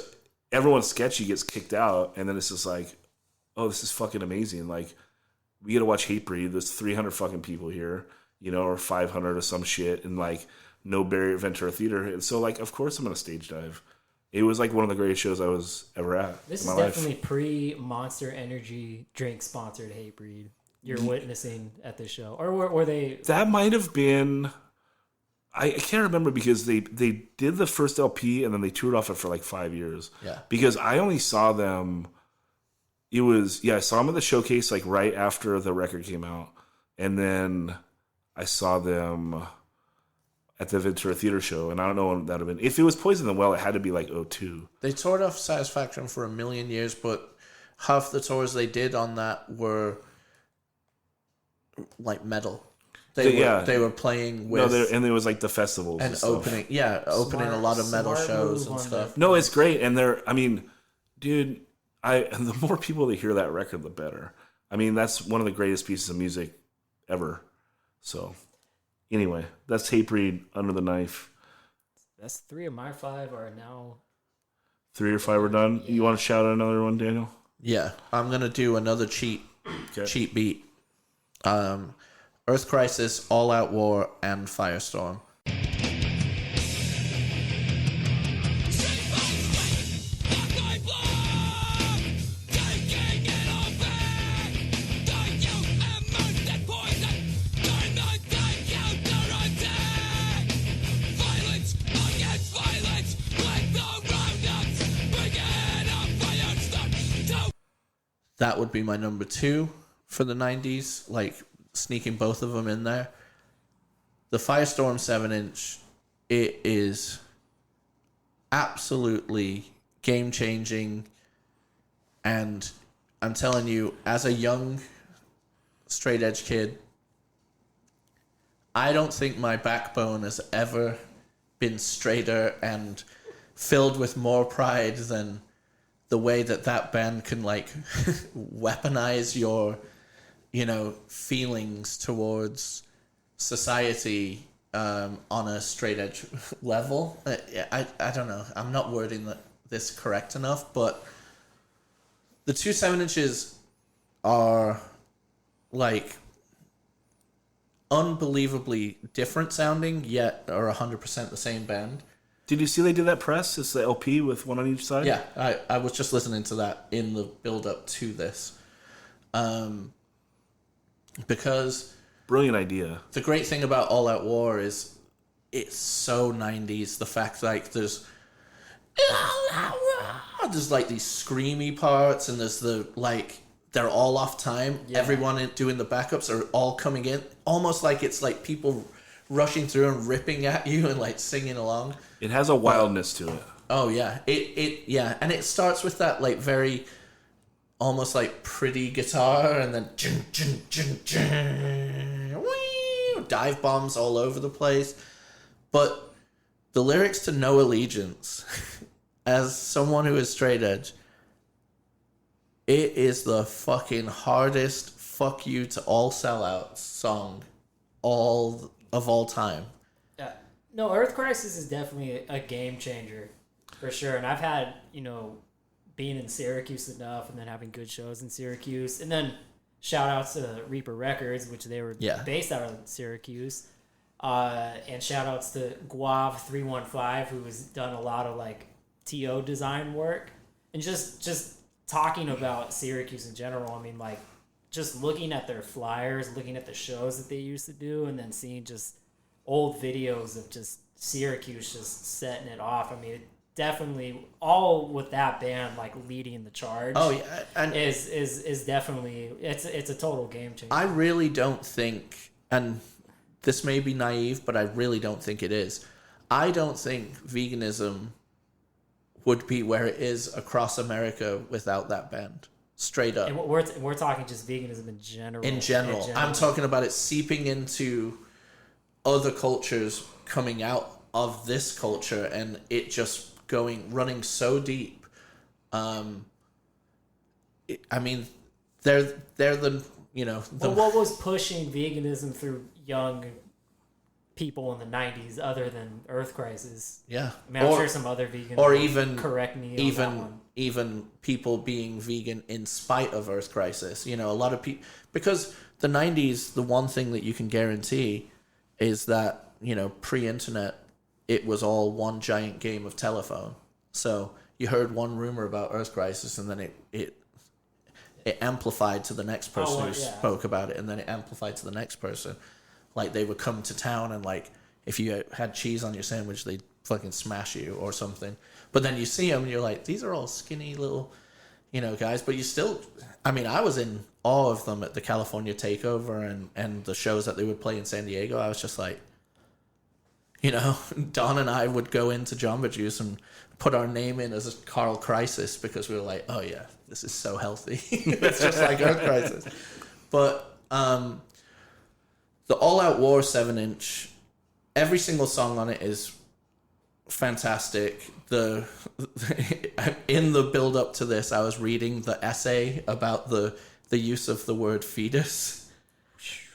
everyone sketchy gets kicked out, and then it's just like, oh, this is fucking amazing, like. We get to watch Hatebreed. There's 300 fucking people here, you know, or 500 or some shit, and like no barrier at Ventura Theater. And so, like, of course I'm gonna stage dive. It was like one of the greatest shows I was ever at. This in is my definitely life. pre-Monster Energy drink sponsored Hatebreed. You're witnessing at this show, or were they? That might have been. I can't remember because they did the first LP and then they toured off it for like 5 years. Yeah. Because I only saw them. I saw them at the showcase like right after the record came out, and then I saw them at the Ventura Theater show, and I don't know when that would have been. If it was Poison the Well, it had to be like 2002. They toured off Satisfaction for a million years, but half the tours they did on that were like metal. They were playing with and there was like the festivals and stuff. opening a lot of metal shows and stuff. No, it's great, and dude, the more people that hear that record, the better. I mean, that's one of the greatest pieces of music ever. So, anyway, that's Tape Read, Under the Knife. That's 3 of my 5 are now. 3 or 5 are done. Yeah. You want to shout out another one, Daniel? Yeah, I'm gonna do another cheap beat. Earth Crisis, All Out War, and Firestorm. That would be my number 2 for the 90s, like sneaking both of them in there. The Firestorm 7-inch, it is absolutely game-changing, and I'm telling you, as a young straight-edge kid, I don't think my backbone has ever been straighter and filled with more pride than the way that band can like weaponize your, feelings towards society on a straight edge level. I don't know. I'm not wording this correct enough, but the 2 7-inches are like unbelievably different sounding, yet are 100% the same band. Did you see they did that press? It's the LP with one on each side? Yeah, I was just listening to that in the build-up to this. Because... Brilliant idea. The great thing about All Out War is it's so 90s. The fact like there's like these screamy parts and there's the like they're all off time. Yeah. Everyone doing the backups are all coming in. Almost like it's like people rushing through and ripping at you and like singing along. It has a wildness to it. Oh yeah, yeah, and it starts with that like very, almost like pretty guitar, and then dive bombs all over the place. But the lyrics to No Allegiance, as someone who is straight edge, it is the fucking hardest fuck you to all sellouts song of all time. No, Earth Crisis is definitely a game changer, for sure. And I've had, being in Syracuse enough and then having good shows in Syracuse. And then shout outs to Reaper Records, which they were based out of Syracuse. And shout outs to Guav 315, who has done a lot of like TO design work. And just talking about Syracuse in general, I mean, like, just looking at their flyers, looking at the shows that they used to do, and then seeing just old videos of just Syracuse just setting it off. I mean, it definitely, all with that band like leading the charge. Oh yeah, and is definitely it's a total game changer. I really don't think, and this may be naive, but I really don't think it is. I don't think veganism would be where it is across America without that band. Straight up. And we're talking just veganism in general. In general. I'm talking about it seeping into other cultures, coming out of this culture, and it just running so deep. I mean, they're the Well, what was pushing veganism through young people in the 90s other than Earth Crisis? Yeah, I mean, I'm sure some other vegans or even correct me on that one. Even people being vegan in spite of Earth Crisis. A lot of people, because the 90s, the one thing that you can guarantee is that, pre-internet, it was all one giant game of telephone. So you heard one rumor about Earth Crisis, and then it amplified to the next person who spoke about it, and then it amplified to the next person. Like, they would come to town and, like, if you had cheese on your sandwich, they'd fucking smash you or something. But then you see them and you're like, these are all skinny little, guys. But you still, I mean, I was in awe of them at the California Takeover and the shows that they would play in San Diego. I was just like, Don and I would go into Jamba Juice and put our name in as a Carl Crisis because we were like, oh yeah, this is so healthy. It's just like Earth Crisis. But the All Out War 7-inch, every single song on it is fantastic. In the build up to this, I was reading the essay about the use of the word fetus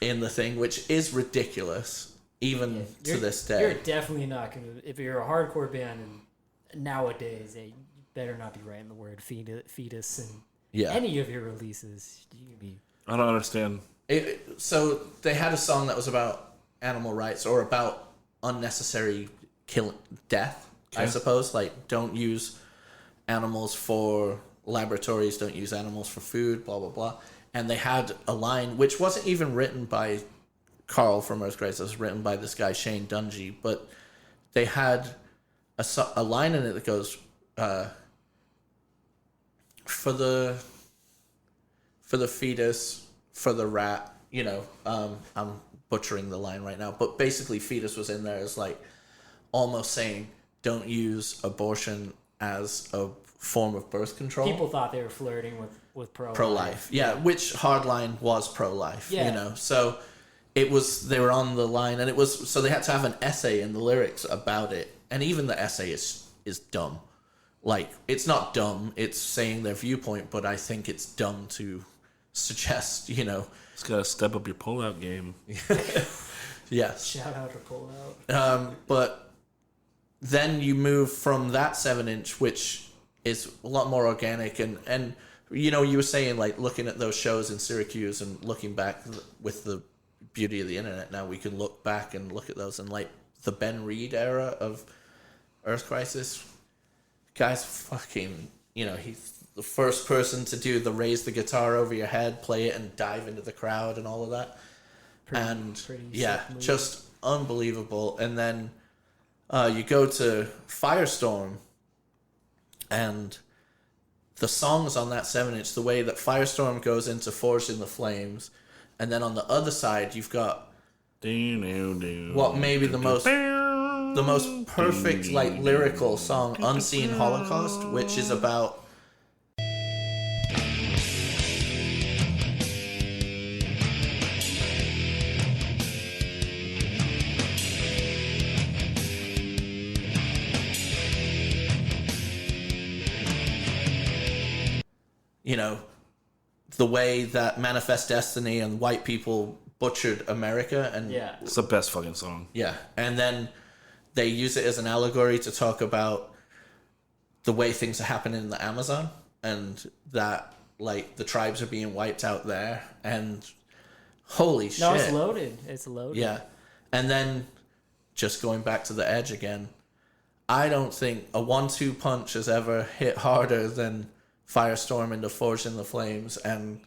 in the thing, which is ridiculous. Even to this day. You're definitely not going to... If you're a hardcore band nowadays, you better not be writing the word fetus in any of your releases. I don't understand. So they had a song that was about animal rights or about unnecessary death, okay. I suppose. Like, don't use animals for laboratories, don't use animals for food, blah, blah, blah. And they had a line, which wasn't even written by Carl from Earth Crisis, was written by this guy Shane Dungy, but they had a line in it that goes, for the fetus, for the rat, I'm butchering the line right now, but basically fetus was in there as like almost saying, don't use abortion as a form of birth control. People thought they were flirting with pro-life. Yeah, which hardline was pro-life, so they were on the line, and so they had to have an essay in the lyrics about it, and even the essay is dumb. Like, it's not dumb, it's saying their viewpoint, but I think it's dumb to suggest, It's gotta step up your pull-out game. Yes. Shout out to pull-out. But then you move from that 7-inch, which is a lot more organic, and you were saying, like, looking at those shows in Syracuse and looking back with the beauty of the internet now, we can look back and look at those, and like the Ben Reed era of Earth Crisis, guys fucking, he's the first person to do the raise the guitar over your head, play it, and dive into the crowd and all of that. Pretty just unbelievable. And then you go to Firestorm, and the songs on that 7-inch, the way that Firestorm goes into Forged in the Flames, and then on the other side, you've got what may be the most perfect, like, lyrical song, Unseen Holocaust, which is about the way that Manifest Destiny and white people butchered America. And it's the best fucking song. Yeah. And then they use it as an allegory to talk about the way things are happening in the Amazon, and that, like, the tribes are being wiped out there. And holy shit. No, it's loaded. Yeah. And then just going back to the Edge again, I don't think a 1-2 punch has ever hit harder than Firestorm into Forged in the Flames. And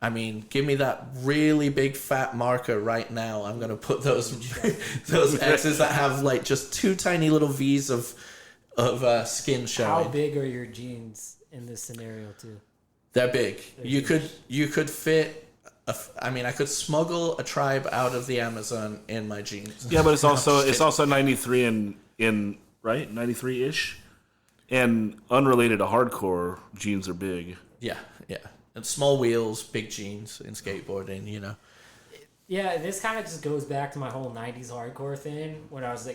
I mean, give me that really big fat marker right now. I'm gonna put those X's that have like just 2 tiny little V's of skin showing. How big are your jeans in this scenario too? They're big. You could fit. I could smuggle a tribe out of the Amazon in my jeans. Yeah, but it's also 93 in right 93-ish. And unrelated to hardcore, jeans are big. Yeah. And small wheels, big jeans in skateboarding, Yeah, this kind of just goes back to my whole 90s hardcore thing when I was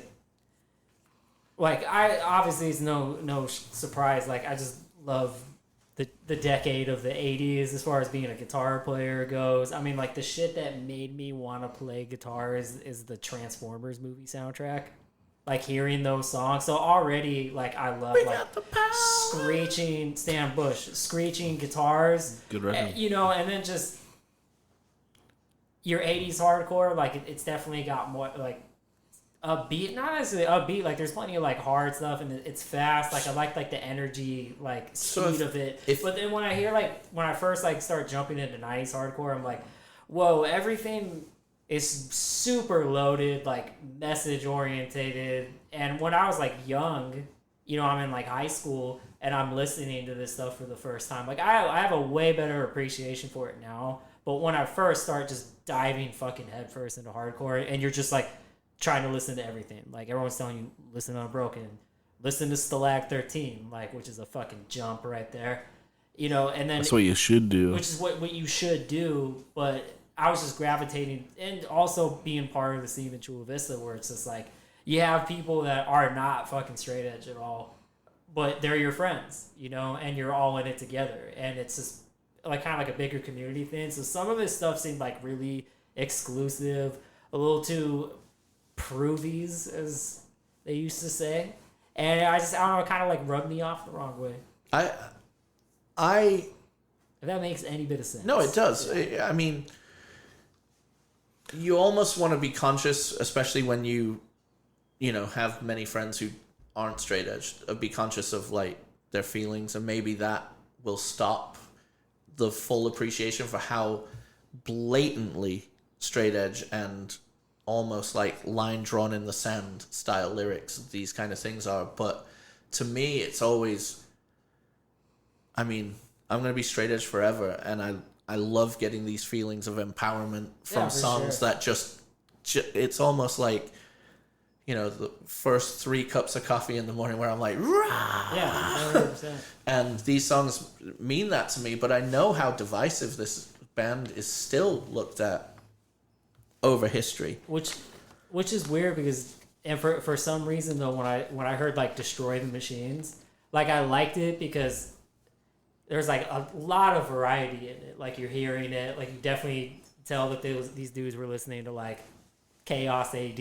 like I obviously it's no surprise. Like, I just love the decade of the 80s as far as being a guitar player goes. I mean, like, the shit that made me want to play guitar is the Transformers movie soundtrack. Like, hearing those songs. So already, like, I love, like, screeching, Stan Bush, screeching guitars. Good record. And then just your 80s hardcore, like, it's definitely got more, like, upbeat. Not necessarily upbeat. Like, there's plenty of, like, hard stuff, and it's fast. Like, I like the energy, like, speed of it. But then when I hear, like, when I first, like, start jumping into 90s hardcore, I'm like, whoa, everything It's super loaded, like message orientated. And when I was like young, you know, I'm in like high school and I'm listening to this stuff for the first time. Like I have a way better appreciation for it now. But when I first start just diving fucking headfirst into hardcore, and you're just like trying to listen to everything, like everyone's telling you, listen to Unbroken, listen to Stalag 13, like, which is a fucking jump right there, you know. And then that's what you should do. Which is what you should do. But I was just gravitating, and also being part of the scene in Chula Vista, where it's just like you have people that are not fucking straight edge at all, but they're your friends, you know, and you're all in it together, and it's just like kind of like a bigger community thing. So some of his stuff seemed like really exclusive, a little too proovies, as they used to say, and I don't know, it kind of like rubbed me off the wrong way. If that makes any bit of sense. No, it does. I mean, you almost want to be conscious, especially when you know, have many friends who aren't straight edge, be conscious of like their feelings, and maybe that will stop the full appreciation for how blatantly straight edge and almost like line drawn in the sand style lyrics these kind of things are. But to me, it's always, I mean, I'm going to be straight edge forever, and I love getting these feelings of empowerment from songs that just, it's almost like, you know, the first 3 cups of coffee in the morning where I'm like, rah! Yeah, 100%. And these songs mean that to me, but I know how divisive this band is still looked at over history. Which is weird, because, and for some reason though, when I heard like Destroy the Machines, like I liked it because there's like a lot of variety in it. Like you're hearing it, like you definitely tell that these dudes were listening to like Chaos AD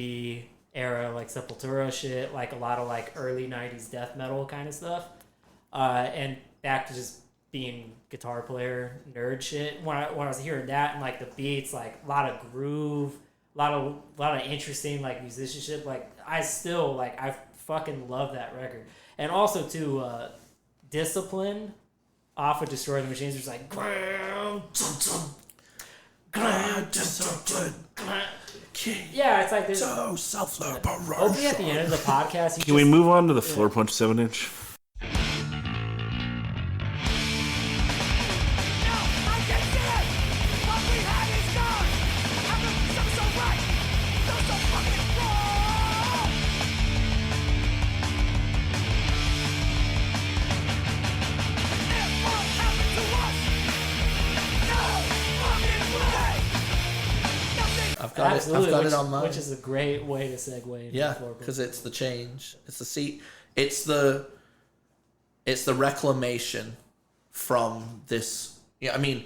era, like Sepultura shit, like a lot of like early 90s death metal kind of stuff, and back to just being guitar player nerd shit. When I was hearing that, and like the beats, like a lot of groove, a lot of interesting like musicianship, like I still like, I fucking love that record. And also too, Discipline off of Destroy the Machines was like Discipline. yeah, it's like there's So self-liberation. hopefully at the end of the podcast Can we move on to the Floor Punch 7-inch? I've got it on mine. Which is a great way to segue into Yeah, Floor Punch. because it's the change. It's the seat. It's the reclamation from this. Yeah, I mean,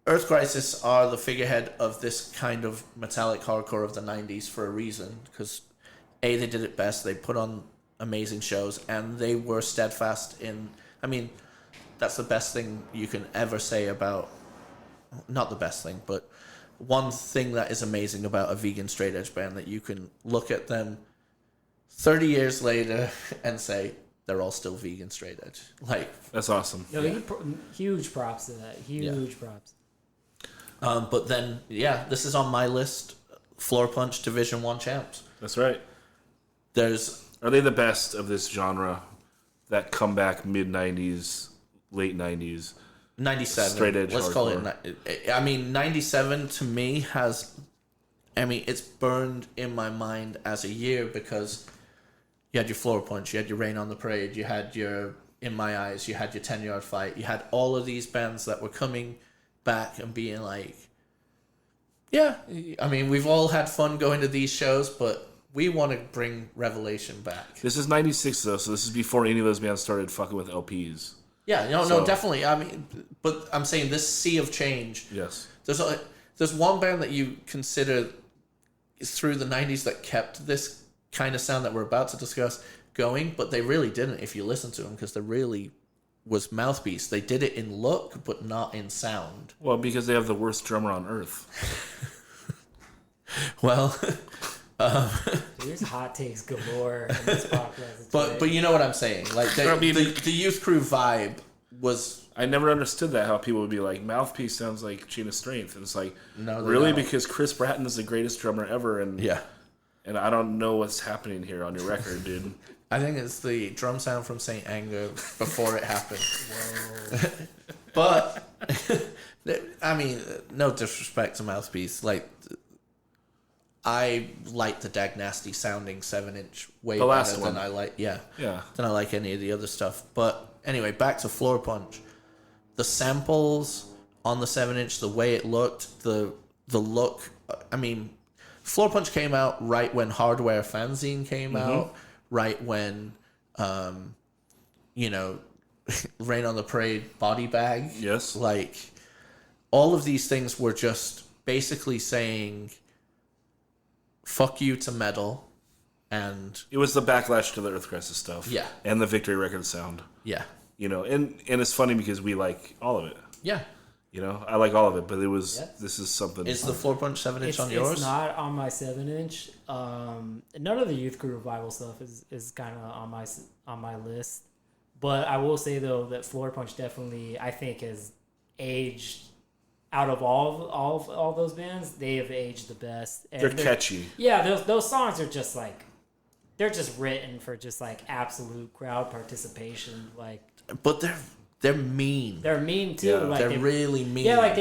Earth Crisis are the figurehead of this kind of metallic hardcore of the 90s for a reason. Because A, they did it best. They put on amazing shows, and they were steadfast in. I mean, that's the best thing you can ever say about. Not the best thing, but one thing that is amazing about a vegan straight edge band, that you can look at them 30 years later and say they're all still vegan straight edge. Like, that's awesome. No, huge props to that. Huge props. But then, yeah, this is on my list. Floor Punch Division 1 champs. That's right. Are they the best of this genre that come back mid-90s, late 90s? 97. Straight edge Let's hardcore. call it. I mean, 97 to me has. I mean, it's burned in my mind as a year, because you had your Floor Punch, you had your Rain on the Parade, you had your In My Eyes, you had your 10-Yard Fight, you had all of these bands that were coming back and being like, yeah, I mean, we've all had fun going to these shows, but we want to bring Revelation back. This is 96 though, so this is before any of those bands started fucking with LPs. Yeah, no, definitely. I mean, but I'm saying this sea of change. Yes. There's one band that you consider through the 90s that kept this kind of sound that we're about to discuss going, but they really didn't if you listen to them, because there really was Mouthpiece. They did it in look, but not in sound. Well, because they have the worst drummer on earth. Well... There's hot takes galore in this podcast. But you know what I'm saying. Like the Youth Crew vibe was I never understood that, how people would be like, Mouthpiece sounds like Chain of Strength. And it's like, No, really? don't. Because Chris Bratton is the greatest drummer ever. And Yeah. And I don't know what's happening here on your record, dude. I think it's the drum sound from Saint Anger before it happened. Whoa. But, I mean, no disrespect to Mouthpiece. Like, I like the Dag Nasty sounding 7-inch way The last better one. than I like, Yeah. than I like any of the other stuff. But anyway, back to Floor Punch. The samples on the 7-inch, the way it looked, the look. I mean, Floor Punch came out right when Hardware Fanzine came out, right when, Rain on the Parade Body Bag. Yes. Like, all of these things were just basically saying, fuck you to metal, and... It was the backlash to the Earth Crisis stuff. Yeah. And the Victory Records sound. Yeah. And it's funny because we like all of it. Yeah. I like all of it, but it was, Yes. this is something. Is the Floor Punch 7-inch on yours? It's not on my 7-inch. None of the Youth Crew Revival stuff is kind of on my list. But I will say though that Floor Punch definitely, I think, has aged out of all those bands. They have aged the best. And They're catchy. Yeah, those songs are just like, they're just written for just like absolute crowd participation. Like, But they're mean. they're mean too. Yeah. like They're really mean. Yeah, like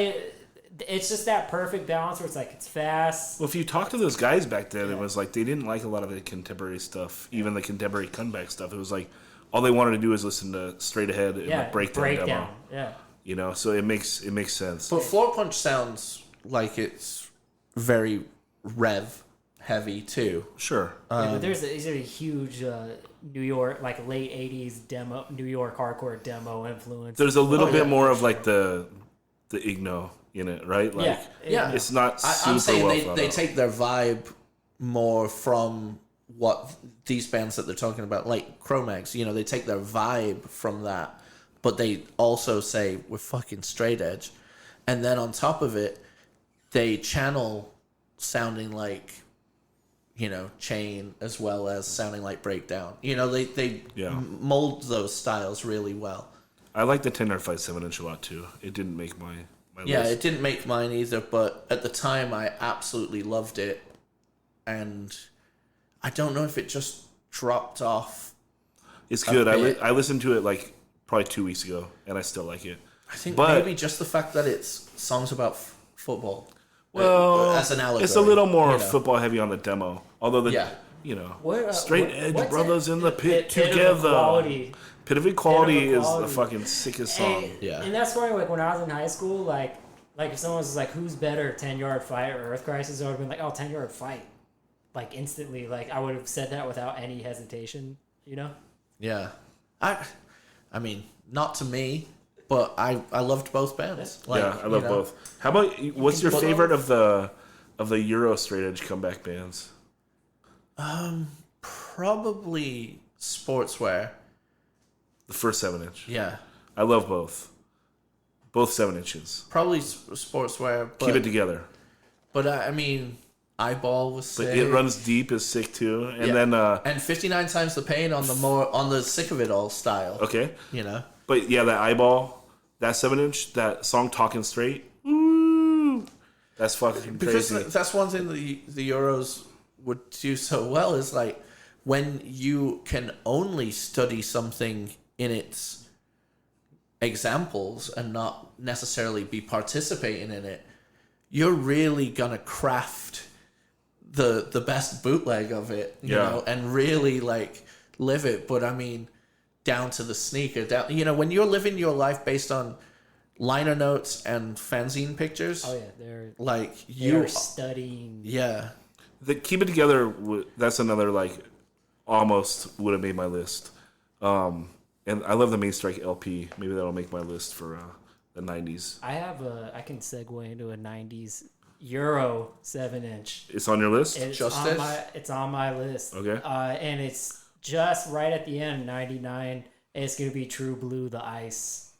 it's just that perfect balance where it's like it's fast. Well, if you talk to those guys back then, it was like they didn't like a lot of the contemporary stuff, even the contemporary comeback stuff. It was like all they wanted to do is listen to Straight Ahead and Yeah, a breakdown demo. Yeah. So it makes sense. But Floor Punch sounds like it's very rev heavy too. Sure. Yeah, but there's a huge New York, like late '80s demo, New York hardcore demo influence. There's a little Oh, bit yeah. more of like the Igno in it, right? Like, Yeah. it's not super I'm saying well thought they out. take their vibe more from what these bands that they're talking about, like Cro-Mags, they take their vibe from that, but they also say we're fucking straight edge, and then on top of it, they channel sounding like, Chain as well as sounding like Breakdown. They mold those styles really well. I like the 10 Fight 7-inch a lot too. It didn't make my Yeah, list. it didn't make mine either, but at the time I absolutely loved it, and I don't know if it just dropped off. It's good. bit. I listened to it like probably 2 weeks ago, and I still like it. I think But- maybe just the fact that it's songs about football. Well, as an allegory, it's a little more football heavy on the demo. Although Yeah. straight edge what's brothers in the pit Pit of together. Equality. Pit of Equality is the Equality. fucking sickest song. Yeah. And that's why, like, when I was in high school, like if someone was like, who's better, 10-Yard Fight or Earth Crisis, I would have been like, oh, 10-Yard Fight. Like, instantly, like, I would have said that without any hesitation, Yeah. I mean, not to me, but I loved both bands. Like, Yeah, I love both. How about what's your But- favorite of the Euro straight edge comeback bands? Probably Sportswear. The first 7-inch. Yeah. I love both. Both 7-inches. Probably Sportswear. But, Keep it together. But I mean, Eyeball was But sick. It Runs Deep is sick too. And Yeah. then and 59 Times the Pain on the Sick of It All style. okay. But Yeah, that Eyeball, that 7-inch, that song Talking Straight. Woo! That's fucking because crazy. that's one thing the Euros would do so well is like when you can only study something in its examples and not necessarily be participating in it, you're really gonna craft the best bootleg of it, you know, and really like live it. But I mean, down to the sneaker, down, when you're living your life based on liner notes and fanzine pictures, Oh, yeah, they're you're studying. yeah. The Keep It Together, that's another, like, almost would have made my list. And I love the Main Strike LP. Maybe that'll make my list for the 90s. I can segue into a 90s Euro 7-inch. It's on your list? It's on my list. Okay. And it's just right at the end, 99. It's going to be True Blue, The Ice.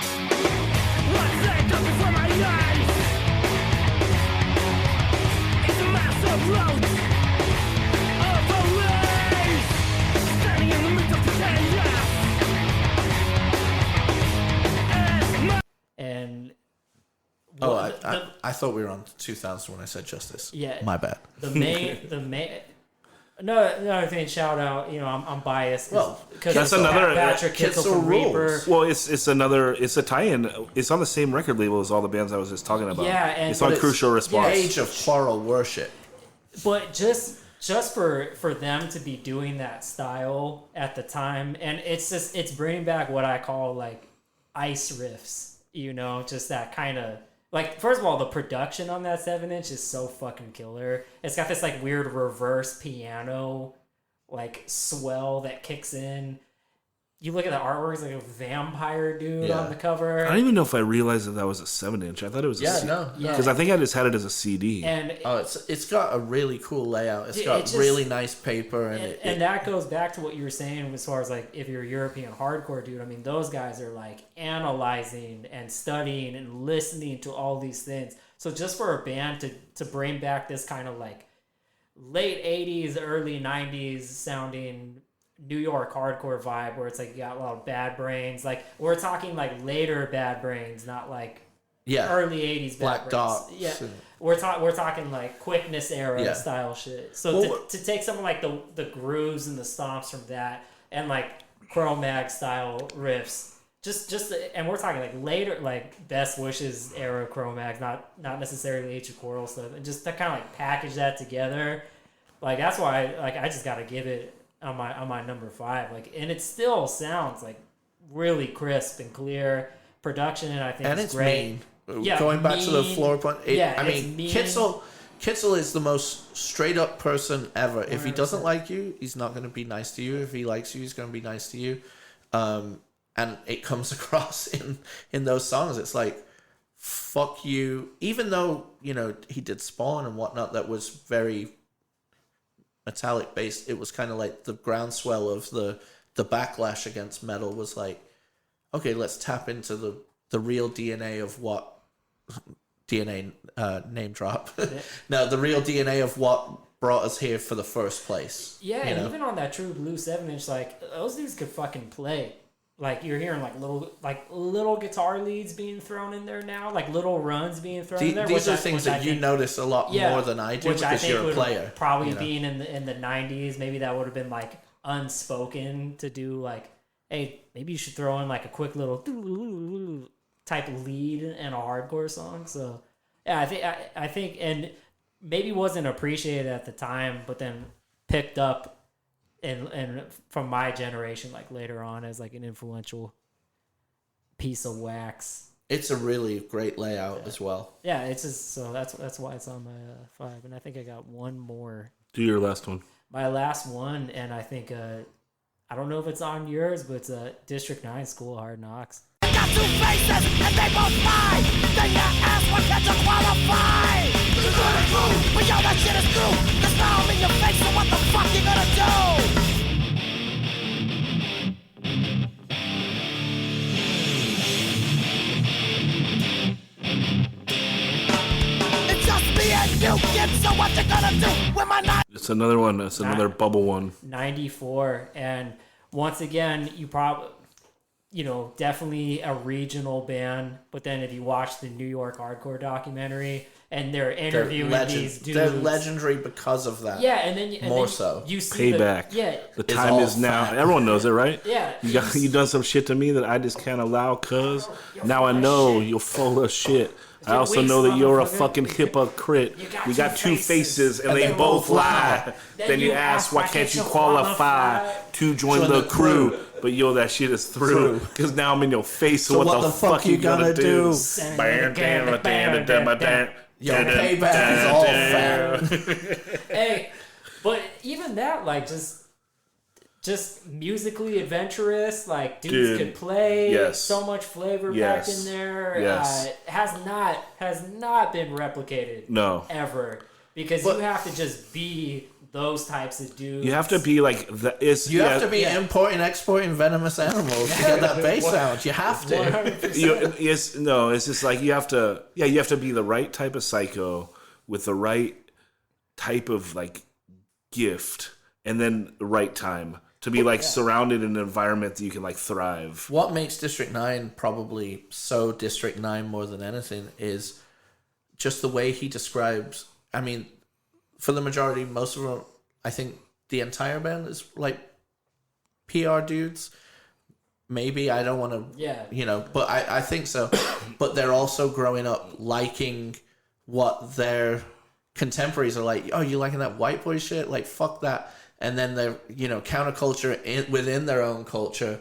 What's that coming from my eyes? It's a massive road of a race, standing in the thought we were on 2000 when I said Justice. Yeah. My bad. The main. Another thing, shout out. You know, I'm biased. Because that's another Patrick Kitzel from Reaper. Well, it's a tie-in. It's on the same record label as all the bands I was just talking about. Yeah, and it's on Crucial Response. Age of Quarrel Worship. But just for them to be doing that style at the time, and it's bringing back what I call like ice riffs. You know, just that kind of. Like, first of all, the production on that 7-inch is so fucking killer. It's got this, like, weird reverse piano, like, swell that kicks in. You look at the artwork, it's like a vampire dude on the cover. I don't even know if I realized that was a 7-inch. I thought it was a CD. Because I think I just had it as a CD. And it's got a really cool layout. It's got really nice paper. And that goes back to what you were saying as far as, like, if you're a European hardcore dude, I mean, those guys are, like, analyzing and studying and listening to all these things. So just for a band to bring back this kind of, like, late 80s, early 90s sounding New York hardcore vibe where it's like you got a lot of Bad Brains, like we're talking like later Bad Brains, not like early 80s Black Dots. Yeah, we're talking like Quickness era style shit. So to take something like the grooves and the stomps from that and like Cro-Mag style riffs, and we're talking like later, like Best Wishes era Cro-Mag, not necessarily Age of Quarrel stuff, and just to kind of like package that together, like that's why I just got to give it on my number 5, like, and it still sounds like really crisp and clear. Production, and I think and it's great. Mean. Yeah, going back to the floor point. I mean, mean. Kitzel is the most straight up person ever. 100%. If he doesn't like you, he's not going to be nice to you. If he likes you, he's going to be nice to you. And it comes across in those songs. It's like, fuck you. Even though, you know, he did Spawn and whatnot, that was very metallic based, it was kind of like the groundswell of the backlash against metal was like, okay, let's tap into the real DNA of what DNA name drop. No, the real DNA of what brought us here for the first place. Yeah, and even on that True Blue 7-inch, like those dudes could fucking play. Like you're hearing like little guitar leads being thrown in there now, like little runs being thrown in there. These are things that you notice a lot more than I do because you're a player. Probably being in the 90s, maybe that would have been like unspoken to do. Like, hey, maybe you should throw in like a quick little type lead in a hardcore song. So yeah, I think, and maybe wasn't appreciated at the time, but then picked up. And from my generation, like later on, as like an influential piece of wax. It's a really great layout as well. Yeah, it's just so that's why it's on my 5, and I think I got one more. Do your last one. My last one, and I think I don't know if it's on yours, but it's District 9 School Hard Knocks. I got 2 faces and they both lie. Then you ask what can you qualify? But yo, that shit is true. The smile in your face, so what the fuck you gonna do? It's just me and you, kid, so what you gonna do with my night? It's another one. It's another bubble one. 94, and once again, you probably, you know, definitely a regional band, but then if you watch the New York hardcore documentary and they're interviewing these dudes, they're legendary because of that. Yeah, and then you see Payback. The time is now. Everyone knows it, right? Yeah, you done some shit to me that I just can't allow. Cause now I know you're full of shit. I also know that you're a fucking hypocrite. You got 2 faces and they both lie. Then you ask, why can't you qualify to join the crew? But yo, that shit is through. Because now I'm in your face, so what the fuck you gonna do? Yo, Payback is all fat. Hey, but even that, like, just musically adventurous, like dudes could play. So much flavor back in there. Has not been replicated. No, ever, because you have to just be those types of dudes. You have to be like you have to be importing, exporting venomous animals to get that bass sound. You have to. It's just like you have to. Yeah, you have to be the right type of psycho with the right type of like gift, and then the right time to be surrounded in an environment that you can like thrive. What makes District 9 probably so District 9 more than anything is just the way he describes. I mean, for the majority, most of them, I think the entire band is like PR dudes. Maybe, I don't want to, but I think so. But they're also growing up liking what their contemporaries are like. Oh, you liking that white boy shit? Like, fuck that. And then they're, counterculture within their own culture.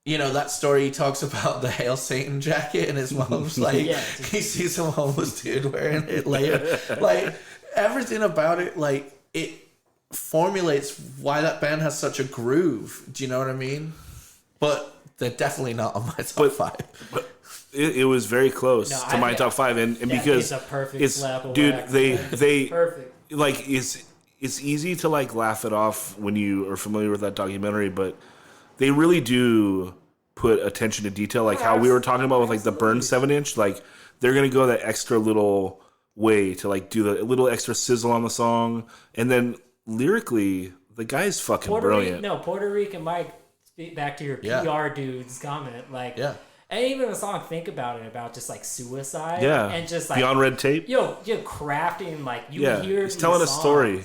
That story he talks about the Hail Satan jacket, and his mom's like, he sees some homeless dude wearing it later. Like, everything about it, like, it formulates why that band has such a groove. Do you know what I mean? But they're definitely not on my top 5. But it was very close to my top 5, and because a perfect slap of dude, wax. they Perfect. like it's easy to like laugh it off when you are familiar with that documentary, but they really do put attention to detail, like how we were talking about with like the Burn 7-inch. Like, they're gonna go that extra little way to like do the little extra sizzle on the song, and then lyrically, the guy's fucking brilliant. Puerto Rican Mike. Back to your PR dude's comment, like, and even the song "Think About It" about just like suicide, and just like Beyond Red Tape, crafting, like, you hear he's telling songs, a story,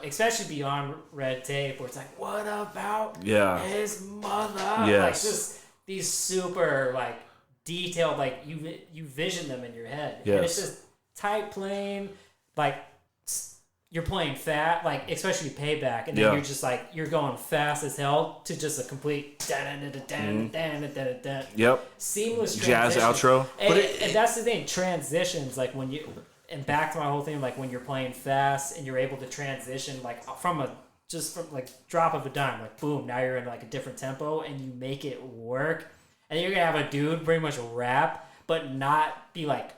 especially Beyond Red Tape, where it's like, what about his mother? Like, just these super like detailed, like you vision them in your head, and it's just tight playing, like. You're playing fat, like, especially Payback, and then you're just like, you're going fast as hell to just a complete seamless jazz transition. outro. And that's the thing, transitions, like, when you, and back to my whole thing, like, when you're playing fast and you're able to transition, like, from like drop of a dime, like, boom, now you're in like a different tempo and you make it work, and you're gonna have a dude pretty much rap, but not be like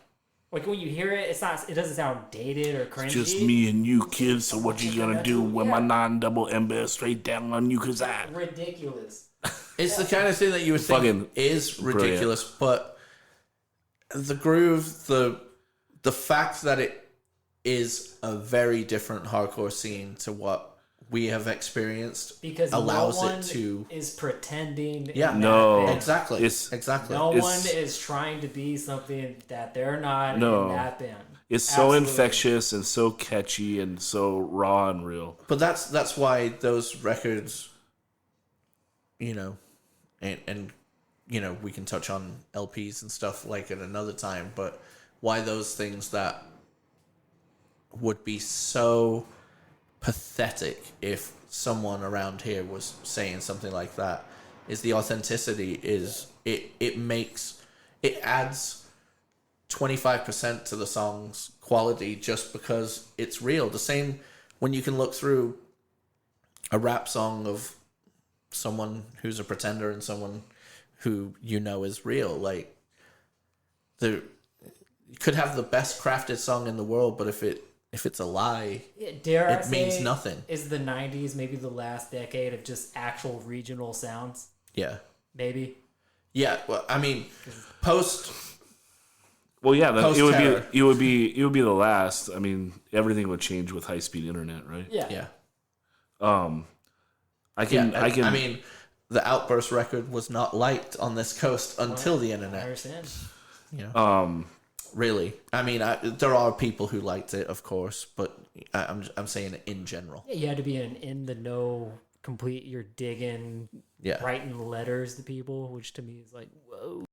when you hear it, it doesn't sound dated or cringy. Just me and you, kids. So what you gonna do when my non-double ember straight down on you? Cause I ridiculous. It's the kind of thing that you would think is ridiculous, but the groove, the fact that it is a very different hardcore scene to what we have experienced, because allows no one it to is pretending. Exactly. No one is trying to be something that they're not in that band. It's so infectious and so catchy and so raw and real. But that's why those records, and we can touch on LPs and stuff like at another time, but why those things that would be so pathetic if someone around here was saying something like that is the authenticity. Is it adds 25% to the song's quality just because it's real. The same when you can look through a rap song of someone who's a pretender and someone who is real. Like, you could have the best crafted song in the world, but if it's a lie, it means nothing. Is the 90s maybe the last decade of just actual regional sounds? Yeah. Maybe. Yeah, well, I mean, post. Well, yeah, it would be the last. I mean, everything would change with high-speed internet, right? Yeah. I mean, the Outburst record was not liked on this coast until the internet. I understand. Really, I mean, there are people who liked it, of course, but I'm saying it in general. Yeah, you had to be in the know, complete. You're digging, writing letters to people, which to me is like, whoa.